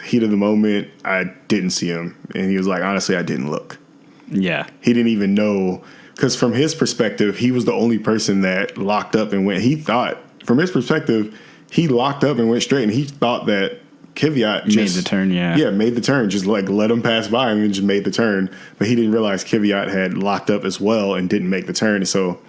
A: heat of the moment, I didn't see him, and he was like, honestly, I didn't look.
B: Yeah.
A: He didn't even know, because from his perspective, he was the only person that locked up and went. He thought, from his perspective, he locked up and went straight, and he thought that Kvyat just
B: made the turn,
A: Yeah, made the turn, just like let him pass by and then just made the turn. But he didn't realize Kvyat had locked up as well and didn't make the turn. So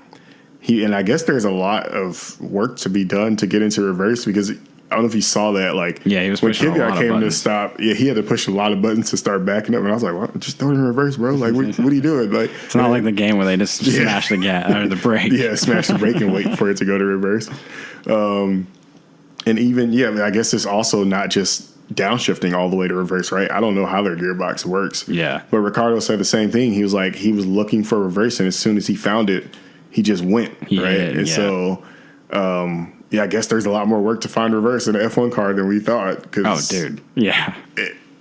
A: and I guess there's a lot of work to be done to get into reverse, because I don't know if you saw that. Like,
B: he was
A: when
B: pushing
A: Kvyat came to stop. Yeah, he had to push a lot of buttons to start backing up, and I was like, "Well, just throw it in reverse, bro. Like, what are you doing?" Like,
B: it's not like the game where they just smash the gas or the brake.
A: Yeah, smash the brake and wait for it to go to reverse. And even I guess it's also not just downshifting all the way to reverse, right? I don't know how their gearbox works.
B: Yeah,
A: but Ricciardo said the same thing. He was like, he was looking for reverse, and as soon as he found it, he just went right. And so. I guess there's a lot more work to find reverse in an F1 car than we thought.
B: Dude. Yeah.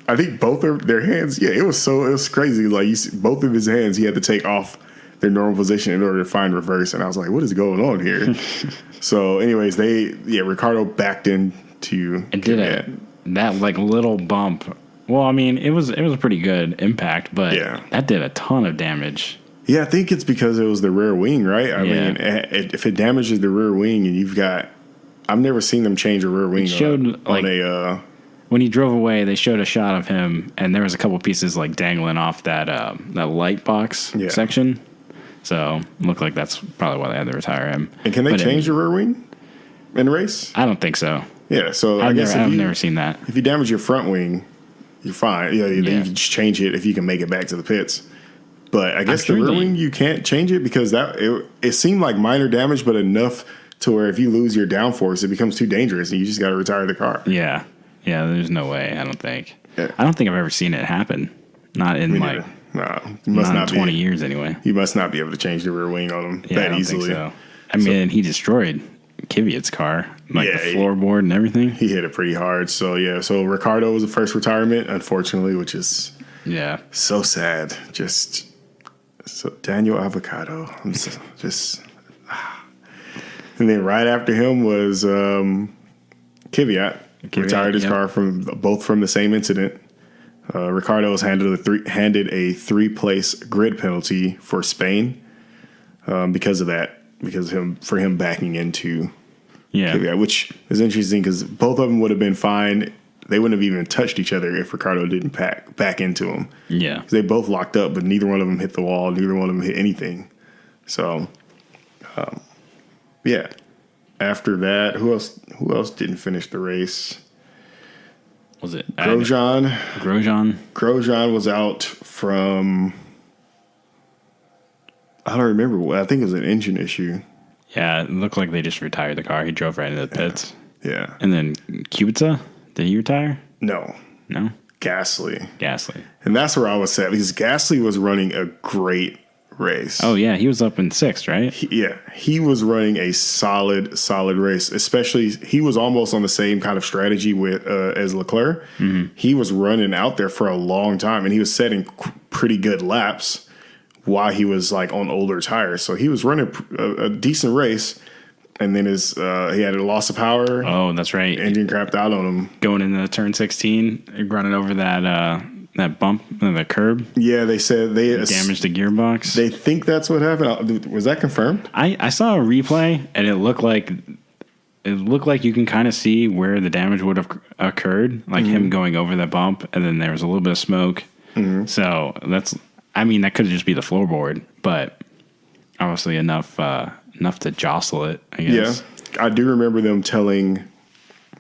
A: I think both of their hands, it was crazy. Like, both of his hands, he had to take off their normal position in order to find reverse. And I was like, what is going on here? So, anyways, Ricciardo backed into
B: and did that like little bump. Well, I mean, it was a pretty good impact, but that did a ton of damage.
A: Yeah, I think it's because it was the rear wing, right? I mean, if it damages the rear wing and you've got... I've never seen them change a rear wing
B: when he drove away, they showed a shot of him, and there was a couple pieces like dangling off that light box section. So it looked like that's probably why they had to retire him.
A: And can they change the rear wing in a race?
B: I don't think so.
A: Yeah, so
B: I've never seen that.
A: If you damage your front wing, you're fine. You can just change it if you can make it back to the pits. But I guess the rear wing, you can't change it because it seemed like minor damage, but enough to where if you lose your downforce, it becomes too dangerous and you just got to retire the car.
B: Yeah. Yeah, there's no way, I don't think.
A: Yeah.
B: I don't think I've ever seen it happen. Not in you must not 20 years anyway.
A: You must not be able to change the rear wing on them that easily.
B: Think so. I mean, he destroyed Kvyat's car, the floorboard and everything.
A: He hit it pretty hard. So, so Ricciardo was the first retirement, unfortunately, which is so sad. So Daniel Avocado. I'm just and then right after him was Kvyat. Retired his car from the same incident. Ricciardo was handed a 3-place grid penalty for Spain because of that, for him backing into
B: Yeah.
A: Which is interesting because both of them would have been fine. They wouldn't have even touched each other if Ricardo didn't back into them.
B: Yeah.
A: They both locked up, but neither one of them hit the wall. Neither one of them hit anything. So, yeah. After that, who else didn't finish the race?
B: Was it
A: Grosjean? Grosjean was out from, I don't remember. I think it was an engine issue.
B: Yeah, it looked like they just retired the car. He drove right into the pits.
A: Yeah.
B: And then Kubica, did he retire?
A: No. Gasly. And that's where I was sad because Gasly was running a great race.
B: Oh, yeah. He was up in sixth, right?
A: He was running a solid race. Especially, he was almost on the same kind of strategy as Leclerc. Mm-hmm. He was running out there for a long time, and he was setting pretty good laps while he was like on older tires. So he was running a decent race. And then he had a loss of power.
B: Oh, that's right.
A: Engine crapped out on him.
B: Going into turn 16, running over that bump, the curb.
A: Yeah, they said they
B: damaged the gearbox.
A: They think that's what happened. Was that confirmed?
B: I saw a replay, and it looked like you can kind of see where the damage would have occurred, like him going over that bump, and then there was a little bit of smoke. Mm-hmm. So that could just be the floorboard, but obviously enough to jostle it, I guess.
A: Yeah, I do remember them telling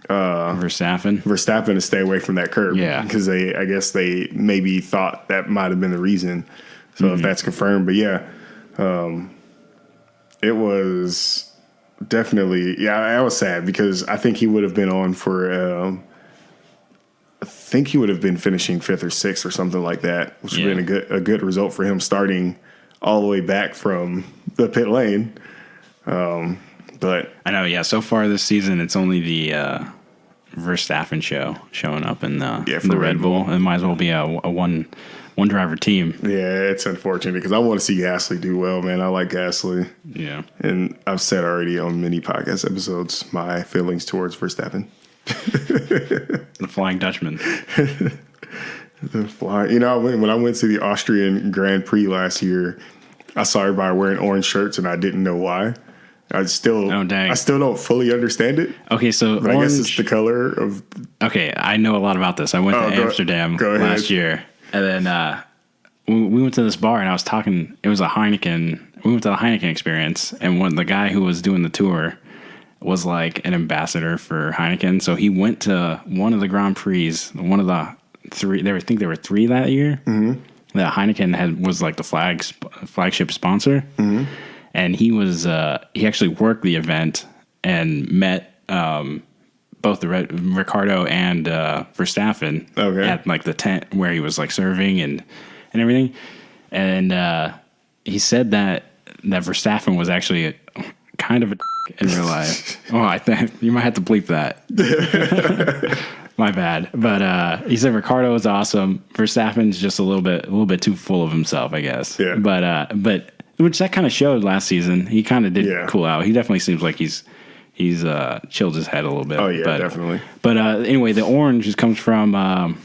B: Verstappen
A: to stay away from that curb.
B: Yeah,
A: because I guess they maybe thought that might have been the reason. So if that's confirmed, but yeah, it was definitely. Yeah, I was sad because I think he would have been on for. I think he would have been finishing 5th or 6th or something like that, which would have been a good result for him starting all the way back from the pit lane. But
B: I know, yeah. So far this season, it's only the Verstappen showing up in the Red Bull. It might as well be a one driver team.
A: Yeah, it's unfortunate because I want to see Gasly do well, man. I like Gasly.
B: Yeah, and
A: I've said already on many podcast episodes my feelings towards Verstappen.
B: The Flying Dutchman.
A: When I went to the Austrian Grand Prix last year, I saw everybody wearing orange shirts, and I didn't know why. I still don't fully understand it.
B: Okay, so
A: but I guess it's the color of.
B: Okay, I know a lot lot. I went to Amsterdam last year, and then we went to this bar, and I was talking. It was a Heineken. We went to the Heineken experience, and the guy who was doing the tour was like an ambassador for Heineken. So he went to one of the Grand Prix, one of the three. I think there were 3 that year. Mm-hmm. That Heineken was like the flagship sponsor. Mm-hmm. And he was he actually worked the event and met both Ricardo and Verstappen at like the tent where he was like serving and everything. And he said that Verstappen was actually kind of a in real life. Oh, I think you might have to bleep that. My bad. But he said Ricardo is awesome. Verstappen's just a little bit too full of himself, I guess. Yeah. But which that kind of showed last season. He kind of did cool out. He definitely seems like he's chilled his head a little bit.
A: Oh yeah, definitely.
B: But anyway, the orange just comes from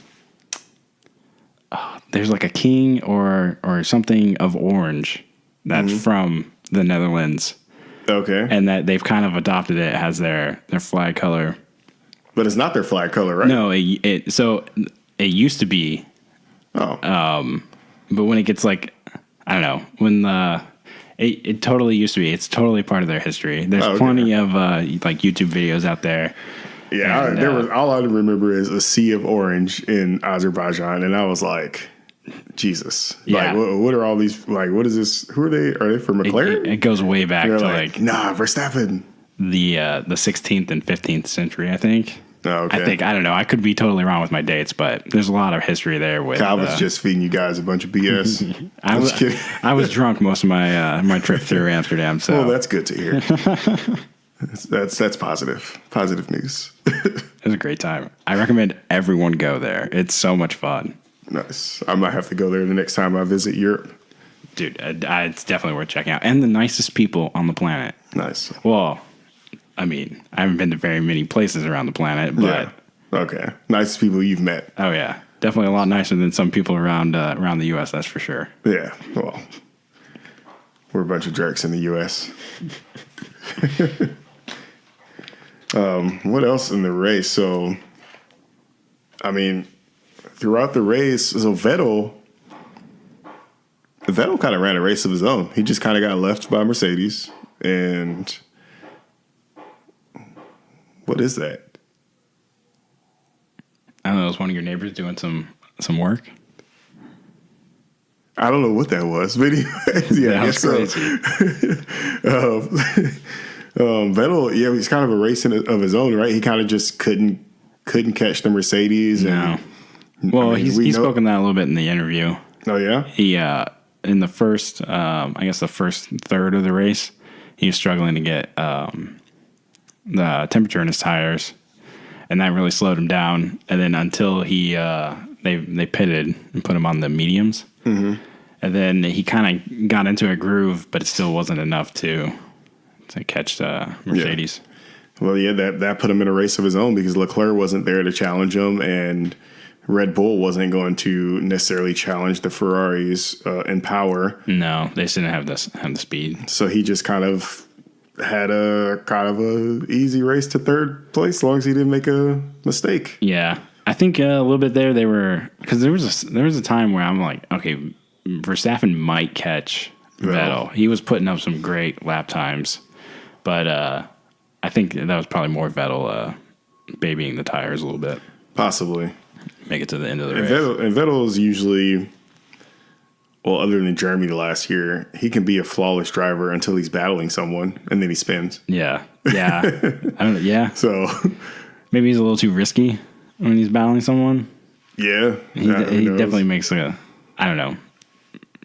B: there's like a king or something of orange that's from the Netherlands.
A: Okay.
B: And that they've kind of adopted it as their flag color.
A: But it's not their flag color, right?
B: No, it used to be.
A: Oh.
B: But when it gets like, I don't know, when it totally used to be. It's totally part of their history. There's plenty of like YouTube videos out there.
A: Yeah, and, all I remember is a sea of orange in Azerbaijan, and I was like, Jesus.
B: Yeah.
A: Like, what are all these, like, what is this? Who are they? Are they from McLaren?
B: It goes way back to like
A: nah, Verstappen.
B: The 16th and 15th century, I think.
A: Oh, okay.
B: I don't know. I could be totally wrong with my dates, but there's a lot of history there. With
A: I was just feeding you guys a bunch of BS.
B: I was drunk most of my trip through Amsterdam. So
A: well, that's good to hear. that's positive news.
B: It was a great time. I recommend everyone go there. It's so much fun.
A: Nice. I might have to go there the next time I visit Europe.
B: Dude, it's definitely worth checking out. And the nicest people on the planet.
A: Nice.
B: Well, I mean, I haven't been to very many places around the planet, but
A: okay, nicest people you've met.
B: Oh yeah, definitely a lot nicer than some people around the U.S. That's for sure.
A: Yeah, well, we're a bunch of jerks in the U.S. What else in the race? So, I mean, throughout the race, so Vettel kind of ran a race of his own. He just kind of got left by Mercedes. And what is that?
B: I don't know. It was one of your neighbors doing some work.
A: I don't know what that was, but anyways, yeah,
B: That was crazy.
A: Vettel, he's kind of a race of his own, right? He kind of just couldn't catch the Mercedes.
B: No. Well, I mean, he's spoken that a little bit in the interview.
A: Oh yeah,
B: he in the first, I guess the first third of the race, he was struggling to get the temperature in his tires, and that really slowed him down. And then until they pitted and put him on the mediums. Mm-hmm. And then he kind of got into a groove, but it still wasn't enough to catch the Mercedes.
A: Yeah. Well, yeah, that put him in a race of his own because Leclerc wasn't there to challenge him, and Red Bull wasn't going to necessarily challenge the Ferraris in power.
B: No, they just didn't have the speed.
A: So he just kind of had a easy race to third place as long as he didn't make a mistake.
B: Yeah. I think a little bit there they were, because there was a time where I'm like, okay, Verstappen might catch Vettel. He was putting up some great lap times, but I think that was probably more Vettel babying the tires a little bit.
A: Possibly.
B: Make it to the end of the race.
A: And Vettel is usually, well, other than Germany last year, he can be a flawless driver until he's battling someone, and then he spins.
B: Yeah. I don't know. Yeah.
A: So
B: maybe he's a little too risky when he's battling someone.
A: Yeah.
B: He definitely makes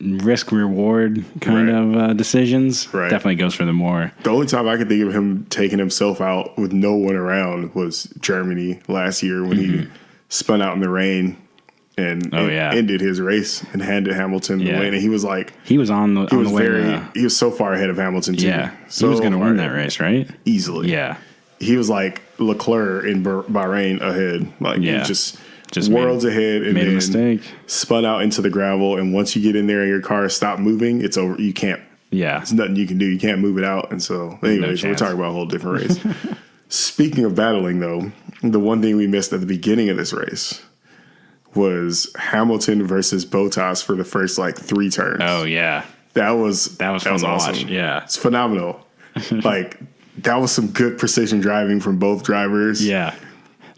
B: risk reward kind of decisions.
A: Right.
B: Definitely goes for the more.
A: The only time I could think of him taking himself out with no one around was Germany last year when he spun out in the rain and ended his race and handed Hamilton the win. And he was like,
B: he was
A: he was so far ahead of Hamilton too.
B: Yeah,
A: so
B: he was going to win that race, right?
A: Easily.
B: Yeah,
A: he was like Leclerc in Bahrain ahead, like just worlds ahead, and
B: made a mistake,
A: spun out into the gravel. And once you get in there and your car stopped moving, it's over. You can't.
B: Yeah,
A: there's nothing you can do. You can't move it out. And so, anyways, we're talking about a whole different race. Speaking of battling, though, the one thing we missed at the beginning of this race was Hamilton versus Bottas for the first 3 turns.
B: Oh yeah,
A: that was
B: fun to
A: awesome.
B: Watch. Yeah,
A: it's phenomenal. That was some good precision driving from both drivers.
B: Yeah,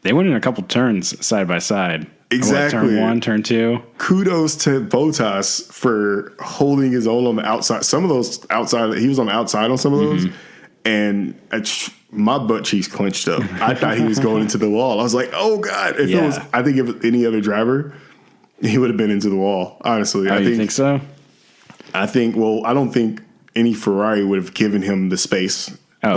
B: they went in a couple turns side by side.
A: Exactly.
B: Turn 1, turn 2.
A: Kudos to Bottas for holding his own on the outside. Some of those outside, he was on the outside on some of those, and my butt cheeks clenched up. I thought he was going into the wall. I was like, "Oh God!" I think if any other driver, he would have been into the wall. Honestly,
B: You think so?
A: I don't think any Ferrari would have given him the space.
B: Oh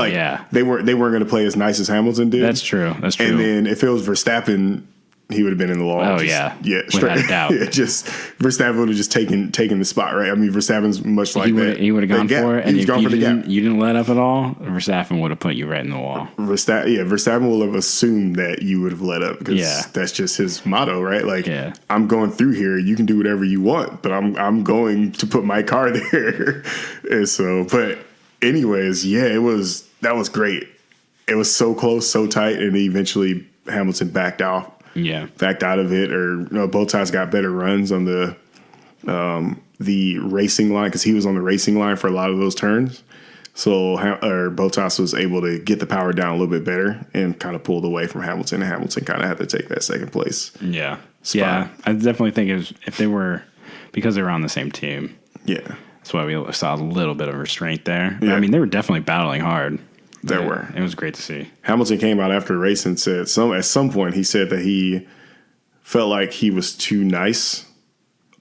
A: they weren't going to play as nice as Hamilton did.
B: That's true.
A: And then if it was Verstappen, he would have been in the wall.
B: Oh
A: yeah,
B: without a doubt.
A: Yeah, just Verstappen would have just taken the spot, right? I mean, Verstappen's much like that.
B: He would have gone for it, and if you
A: you
B: didn't let up at all, Verstappen would have put you right in the wall.
A: Verstappen will have assumed that you would have let up because that's just his motto, right? I'm going through here. You can do whatever you want, but I'm going to put my car there. And so, but anyways, that was great. It was so close, so tight, and eventually Hamilton backed out.
B: Yeah,
A: backed out of it, or Bottas got better runs on the racing line because he was on the racing line for a lot of those turns. So Bottas was able to get the power down a little bit better and kind of pulled away from Hamilton, and Hamilton kind of had to take that second place.
B: Yeah, spot. I definitely think if they were, because they were on the same team.
A: Yeah,
B: that's why we saw a little bit of restraint there.
A: Yeah.
B: I mean, they were definitely battling hard.
A: It
B: was great to see.
A: Hamilton came out after the race and said at some point he said that he felt like he was too nice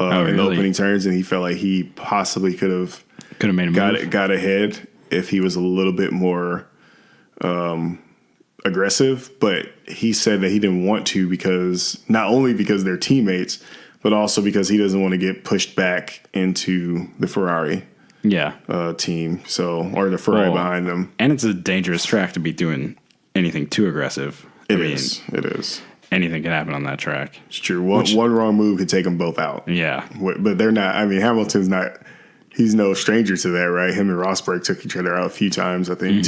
A: in the opening turns, and he felt like he possibly could have
B: made a move.
A: got ahead if he was a little bit more aggressive. But he said that he didn't want to because not only because they're teammates, but also because he doesn't want to get pushed back into the Ferrari. Team, or the Ferrari behind them.
B: And it's a dangerous track to be doing anything too aggressive.
A: It is.
B: Anything can happen on that track.
A: It's true. One wrong move could take them both out.
B: Yeah.
A: But they're not. I mean, Hamilton's not. He's no stranger to that, right? Him and Rosberg took each other out a few times, I think,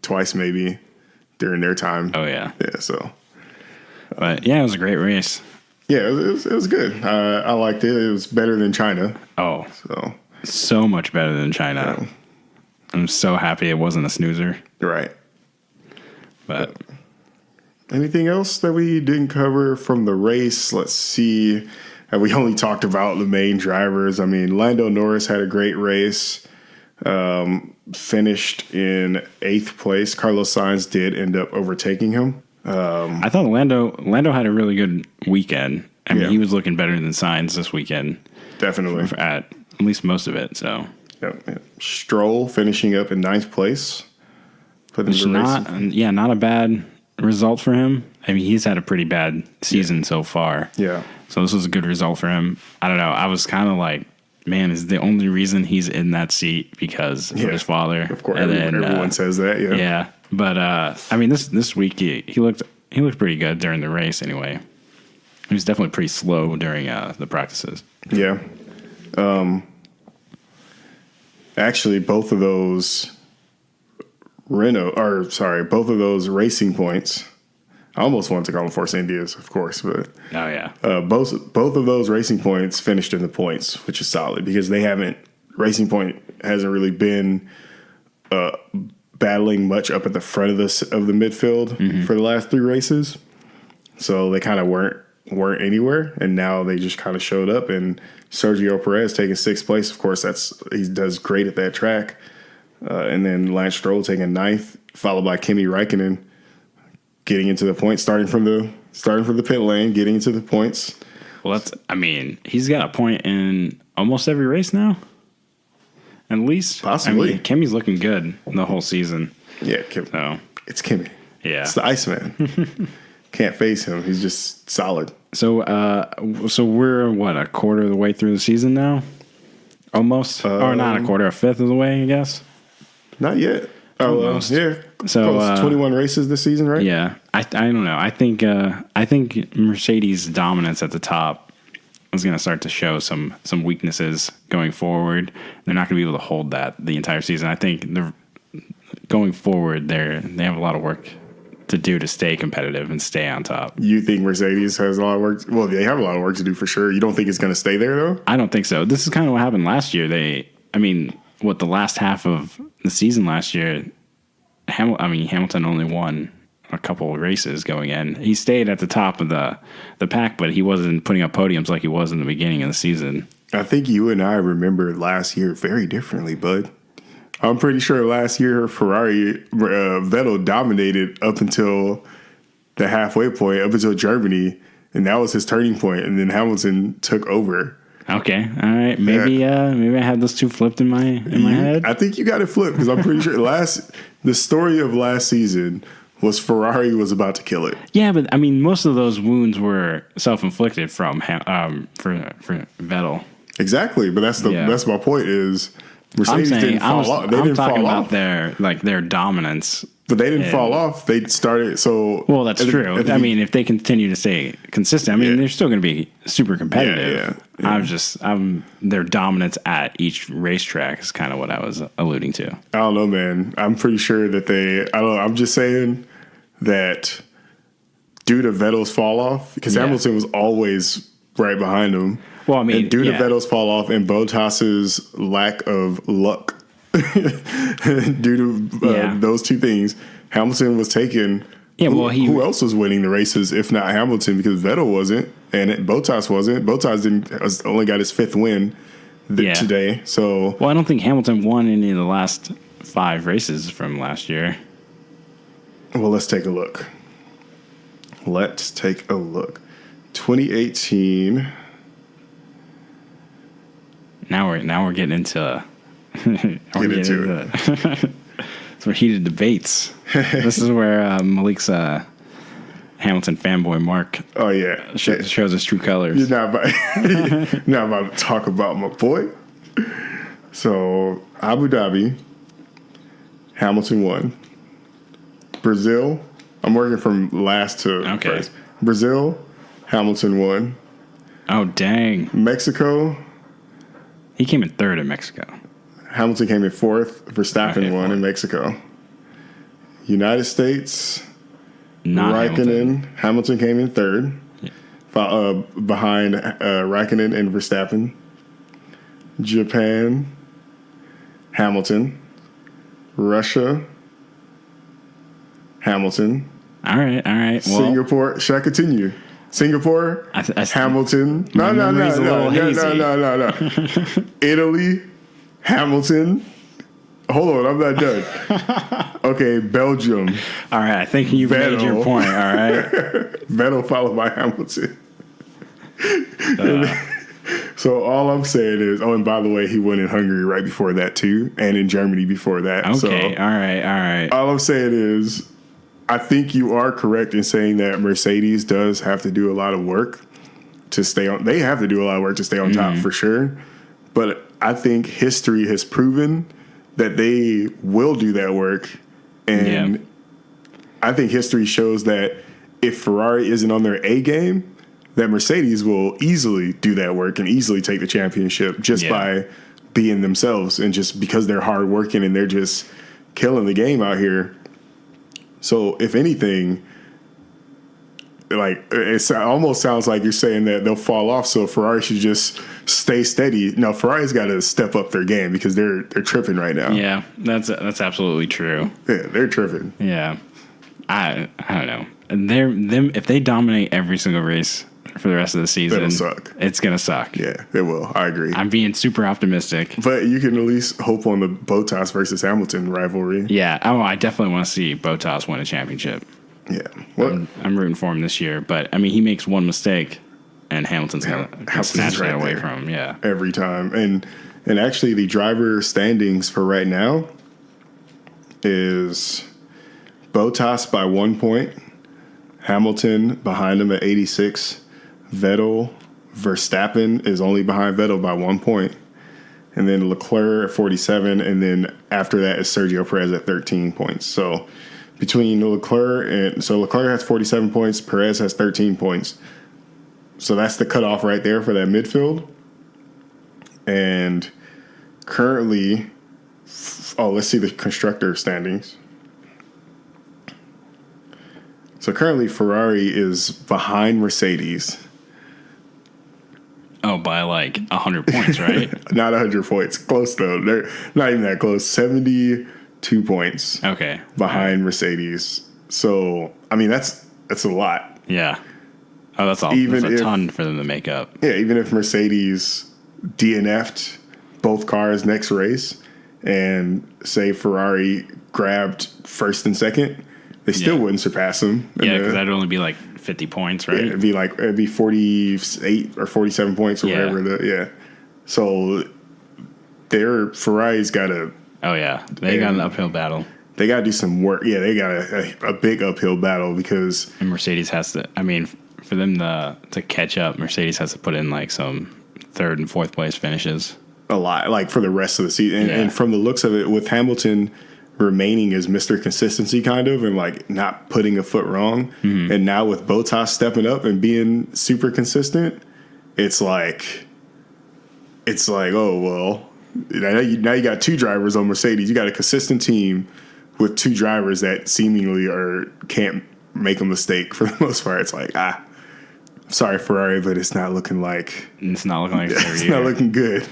A: twice maybe. during their time.
B: Oh, yeah.
A: Yeah, so.
B: But, yeah, it was a great race.
A: Yeah, it was good. I liked it. It was better than China.
B: Oh, so much better than China. Yeah. I'm so happy it wasn't a snoozer.
A: Right.
B: But
A: anything else that we didn't cover from the race? Let's see. We only talked about the main drivers. I mean, Lando Norris had a great race. Finished in 8th place. Carlos Sainz did end up overtaking him.
B: I thought Lando had a really good weekend. I mean, he was looking better than Sainz this weekend.
A: Definitely.
B: At least most of it, so.
A: Yep. Stroll finishing up in 9th place.
B: Which not a bad result for him. I mean, he's had a pretty bad season so far.
A: Yeah.
B: So this was a good result for him. I don't know. I was kind of like, man, is the only reason he's in that seat because of his father?
A: Of course, and everyone says that. Yeah.
B: Yeah, but I mean, this week he looked pretty good during the race. Anyway, he was definitely pretty slow during the practices.
A: Yeah. Actually, both of those both of those racing points. I almost wanted to call them Force Indias, of course, but both of those racing points finished in the points, which is solid because Racing Point hasn't really been battling much up at the front of the midfield for the last 3 races, so they kind of weren't anywhere, and now they just kind of showed up. And Sergio Perez taking 6th place, of course, he does great at that track, and then Lance Stroll taking 9th, followed by Kimi Räikkönen. Getting into the points, starting from the pit lane, getting into the points.
B: Well, he's got a point in almost every race now. At least,
A: possibly.
B: I mean, Kimi's looking good the whole season.
A: Yeah, it's Kimi.
B: Yeah,
A: it's the Iceman. Can't face him. He's just solid.
B: So we're a quarter of the way through the season now, almost, or not a quarter, a fifth of the way, I guess.
A: Not yet.
B: Almost.
A: Yeah. So 21 races this season, right?
B: Yeah. I don't know. I think Mercedes' dominance at the top is going to start to show some weaknesses going forward. They're not going to be able to hold that the entire season. I think going forward, they have a lot of work to do to stay competitive and stay on top.
A: You think Mercedes has a lot of work? Well, they have a lot of work to do for sure. You don't think it's going to stay there though?
B: I don't think so. This is kind of what happened last year. The last half of the season last year, Hamilton only won a couple of races going in. He stayed at the top of the pack, but he wasn't putting up podiums like he was in the beginning of the season.
A: I think you and I remember last year very differently, bud. I'm pretty sure last year Vettel dominated up until the halfway point, up until Germany, and that was his turning point, and then Hamilton took over.
B: Okay, all right. Maybe I had those two flipped in my head.
A: I think you got it flipped because I'm pretty sure the story of last season was Ferrari was about to kill it.
B: Yeah, but I mean, most of those wounds were self-inflicted from for Vettel.
A: Exactly, but that's my point. Is Mercedes didn't fall off? They didn't fall off.
B: Their dominance.
A: But they didn't fall off. They started so.
B: Well, that's true. If they continue to stay consistent, they're still going to be super competitive. Yeah. Their dominance at each racetrack is kind of what I was alluding to.
A: I don't know, man. I'm pretty sure that I don't know. I'm just saying that due to Vettel's fall off, because Hamilton was always right behind him.
B: Well,
A: and due to Vettel's fall off and Bottas's lack of luck. Due to those two things, Hamilton was taken. Yeah, who else was winning the races if not Hamilton? Because Vettel wasn't, and Bottas wasn't. Bottas only got his 5th win today. So,
B: I don't think Hamilton won any of the last 5 races from last year.
A: Well, let's take a look. 2018.
B: Now we're getting into. Some heated debates. This is where Malik's Hamilton fanboy Mark.
A: Oh yeah,
B: shows his true colors.
A: You're not about to talk about my boy. So Abu Dhabi, Hamilton won. Brazil, I'm working from last to first. Brazil, Hamilton won.
B: Oh dang!
A: Mexico,
B: he came in 3rd in Mexico.
A: Hamilton came in 4th. Verstappen won in Mexico. United States,
B: not Hamilton.
A: Hamilton came in third, behind Raikkonen and Verstappen. Japan, Hamilton. Russia, Hamilton.
B: All right. Well,
A: Singapore. Should I continue? Singapore, Hamilton. No. Italy, Hamilton. Hold on, I'm not done. Okay, Belgium.
B: All right, I think you've made your point. All right.
A: Vettel followed by Hamilton. So all I'm saying is, and by the way, he won in Hungary right before that too, and in Germany before that.
B: Okay,
A: so,
B: all right.
A: All I'm saying is, I think you are correct in saying that Mercedes does have to do a lot of work to stay on. They have to do a lot of work to stay on top for sure. But I think history has proven that they will do that work. And I think history shows that if Ferrari isn't on their A game, that Mercedes will easily do that work and easily take the championship just by being themselves and just because they're hardworking and they're just killing the game out here. So if anything, like it almost sounds like you're saying that they'll fall off. So Ferrari should just stay steady. No, Ferrari's got to step up their game because they're tripping right now.
B: Yeah, that's absolutely true.
A: Yeah, they're tripping.
B: Yeah, I don't know. If they dominate every single race for the rest of the season,
A: it'll suck.
B: It's gonna suck.
A: Yeah, it will. I agree.
B: I'm being super optimistic,
A: but you can at least hope on the Bottas versus Hamilton rivalry.
B: Yeah. Oh, I definitely want to see Bottas win a championship.
A: Yeah, well,
B: I'm rooting for him this year, but I mean, he makes one mistake, and Hamilton's gonna snatch that away from him. Yeah,
A: every time. And actually, the driver standings for right now is Bottas by 1 point, Hamilton behind him at 86. Verstappen is only behind Vettel by 1 point. And then Leclerc at 47. And then after that is Sergio Perez at 13 points. So between Leclerc has 47 points. Perez has 13 points. So that's the cutoff right there for that midfield. And currently, let's see the constructor standings. So currently Ferrari is behind Mercedes.
B: Oh, by like 100 points, right?
A: Not 100 points. Close, though. They're not even that close. 72 points.
B: Okay.
A: Behind Mercedes. So, I mean, that's a lot.
B: Yeah. Oh, that's all. That's a ton for them to make up.
A: Yeah, even if Mercedes DNF'd both cars next race and, say, Ferrari grabbed first and second, they still wouldn't surpass them.
B: Yeah, because that'd only be like 50 points, right?
A: Yeah, it'd be 48 or 47 points or whatever. So Ferrari's got to.
B: Oh yeah, they got an uphill battle.
A: They got to do some work. Yeah, they got a big uphill battle because.
B: And Mercedes has to. I mean, for them to catch up, Mercedes has to put in like some third and fourth place finishes.
A: A lot, like for the rest of the season, and from the looks of it, with Hamilton remaining as Mr. Consistency kind of and like not putting a foot wrong. Mm-hmm. And now with Bottas stepping up and being super consistent, it's like, oh, well, now you got two drivers on Mercedes. You got a consistent team with two drivers that seemingly can't make a mistake for the most part. It's like, sorry, Ferrari, but it's not looking like
B: it's not
A: looking good.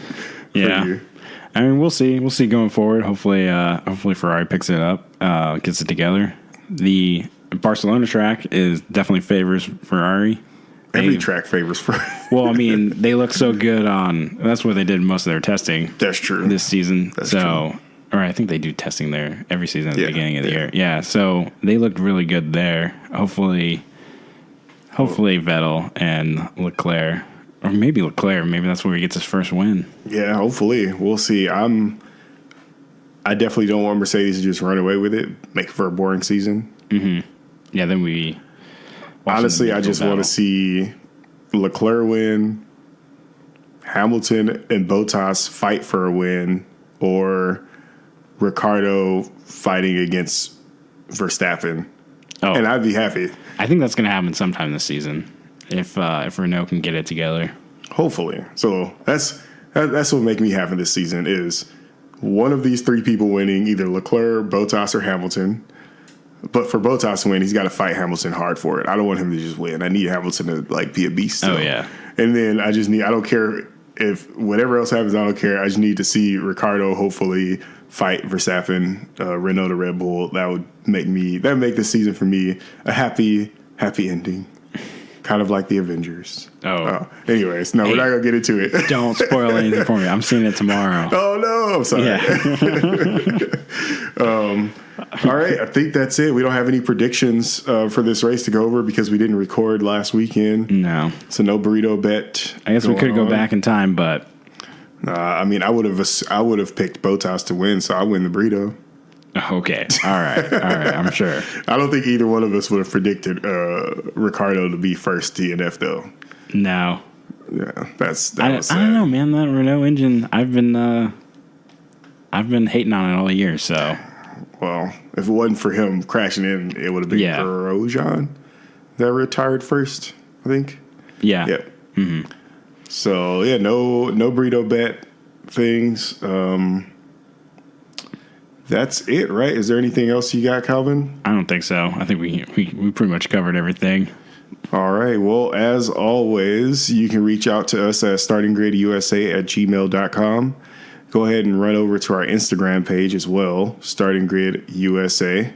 B: Yeah.
A: For you.
B: I mean, we'll see. We'll see going forward. Hopefully Ferrari picks it up, gets it together. The Barcelona track definitely favors Ferrari.
A: Every track favors Ferrari.
B: Well, I mean, they look so good that's where they did most of their testing.
A: That's true.
B: This season.
A: That's true.
B: Or I think they do testing there every season at the beginning of the year. Yeah, so they looked really good there. Hopefully Vettel and Leclerc. Or maybe Leclerc. Maybe that's where he gets his first win.
A: Yeah, hopefully. We'll see. I definitely don't want Mercedes to just run away with it, make it for a boring season.
B: Mm-hmm. Yeah, then we...
A: Honestly, I just want to see Leclerc win, Hamilton and Bottas fight for a win, or Ricciardo fighting against Verstappen. Oh. And I'd be happy.
B: I think that's going to happen sometime this season. If Renault can get it together,
A: hopefully. So that's what make me happy this season is one of these three people winning, either Leclerc, Bottas, or Hamilton. But for Bottas to win, he's got to fight Hamilton hard for it. I don't want him to just win. I need Hamilton to like be a beast still.
B: Oh, yeah.
A: And then I don't care if whatever else happens, I don't care. I just need to see Ricardo hopefully fight Verstappen, Renault to Red Bull. That would make this season for me a happy ending. Kind of like the Avengers.
B: Oh.
A: Anyways, no, we're not going to get into it.
B: Don't spoil anything for me. I'm seeing it tomorrow.
A: Oh, no. I'm sorry.
B: Yeah.
A: All right. I think that's it. We don't have any predictions for this race to go over because we didn't record last weekend.
B: No.
A: So no burrito bet.
B: I guess we could go back in time, but.
A: I mean, I would have picked Bottas to win, so I win the burrito.
B: Okay. All right. I'm sure.
A: I don't think either one of us would have predicted Ricardo to be first DNF, though.
B: No.
A: Yeah,
B: I don't know, man. That Renault engine, I've been hating on it all year. So,
A: well, if it wasn't for him crashing in, it would have been Grosjean that retired first, I think.
B: Yeah.
A: Yep. Mm-hmm. So yeah, no burrito bet things. That's it, right? Is there anything else you got, Calvin?
B: I don't think so. I think we pretty much covered everything.
A: All right. Well, as always, you can reach out to us at startinggridusa@gmail.com. Go ahead and run over to our Instagram page as well, startinggridusa,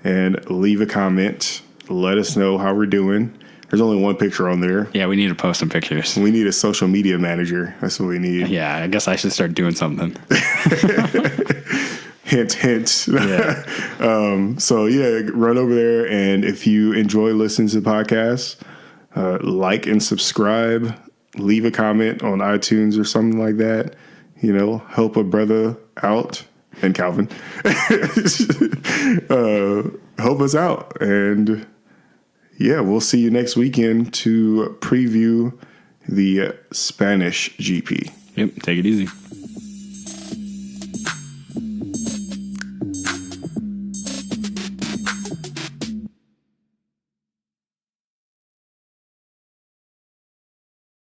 A: and leave a comment. Let us know how we're doing. There's only one picture on there.
B: Yeah, we need to post some pictures.
A: We need a social media manager. That's what we need.
B: Yeah, I guess I should start doing something.
A: Hint.
B: Yeah.
A: So yeah, run over there, and if you enjoy listening to the podcast, like and subscribe, leave a comment on iTunes or something like that. Help a brother out, and Calvin. Help us out, and yeah, we'll see you next weekend to preview the Spanish GP.
B: Yep, take it easy.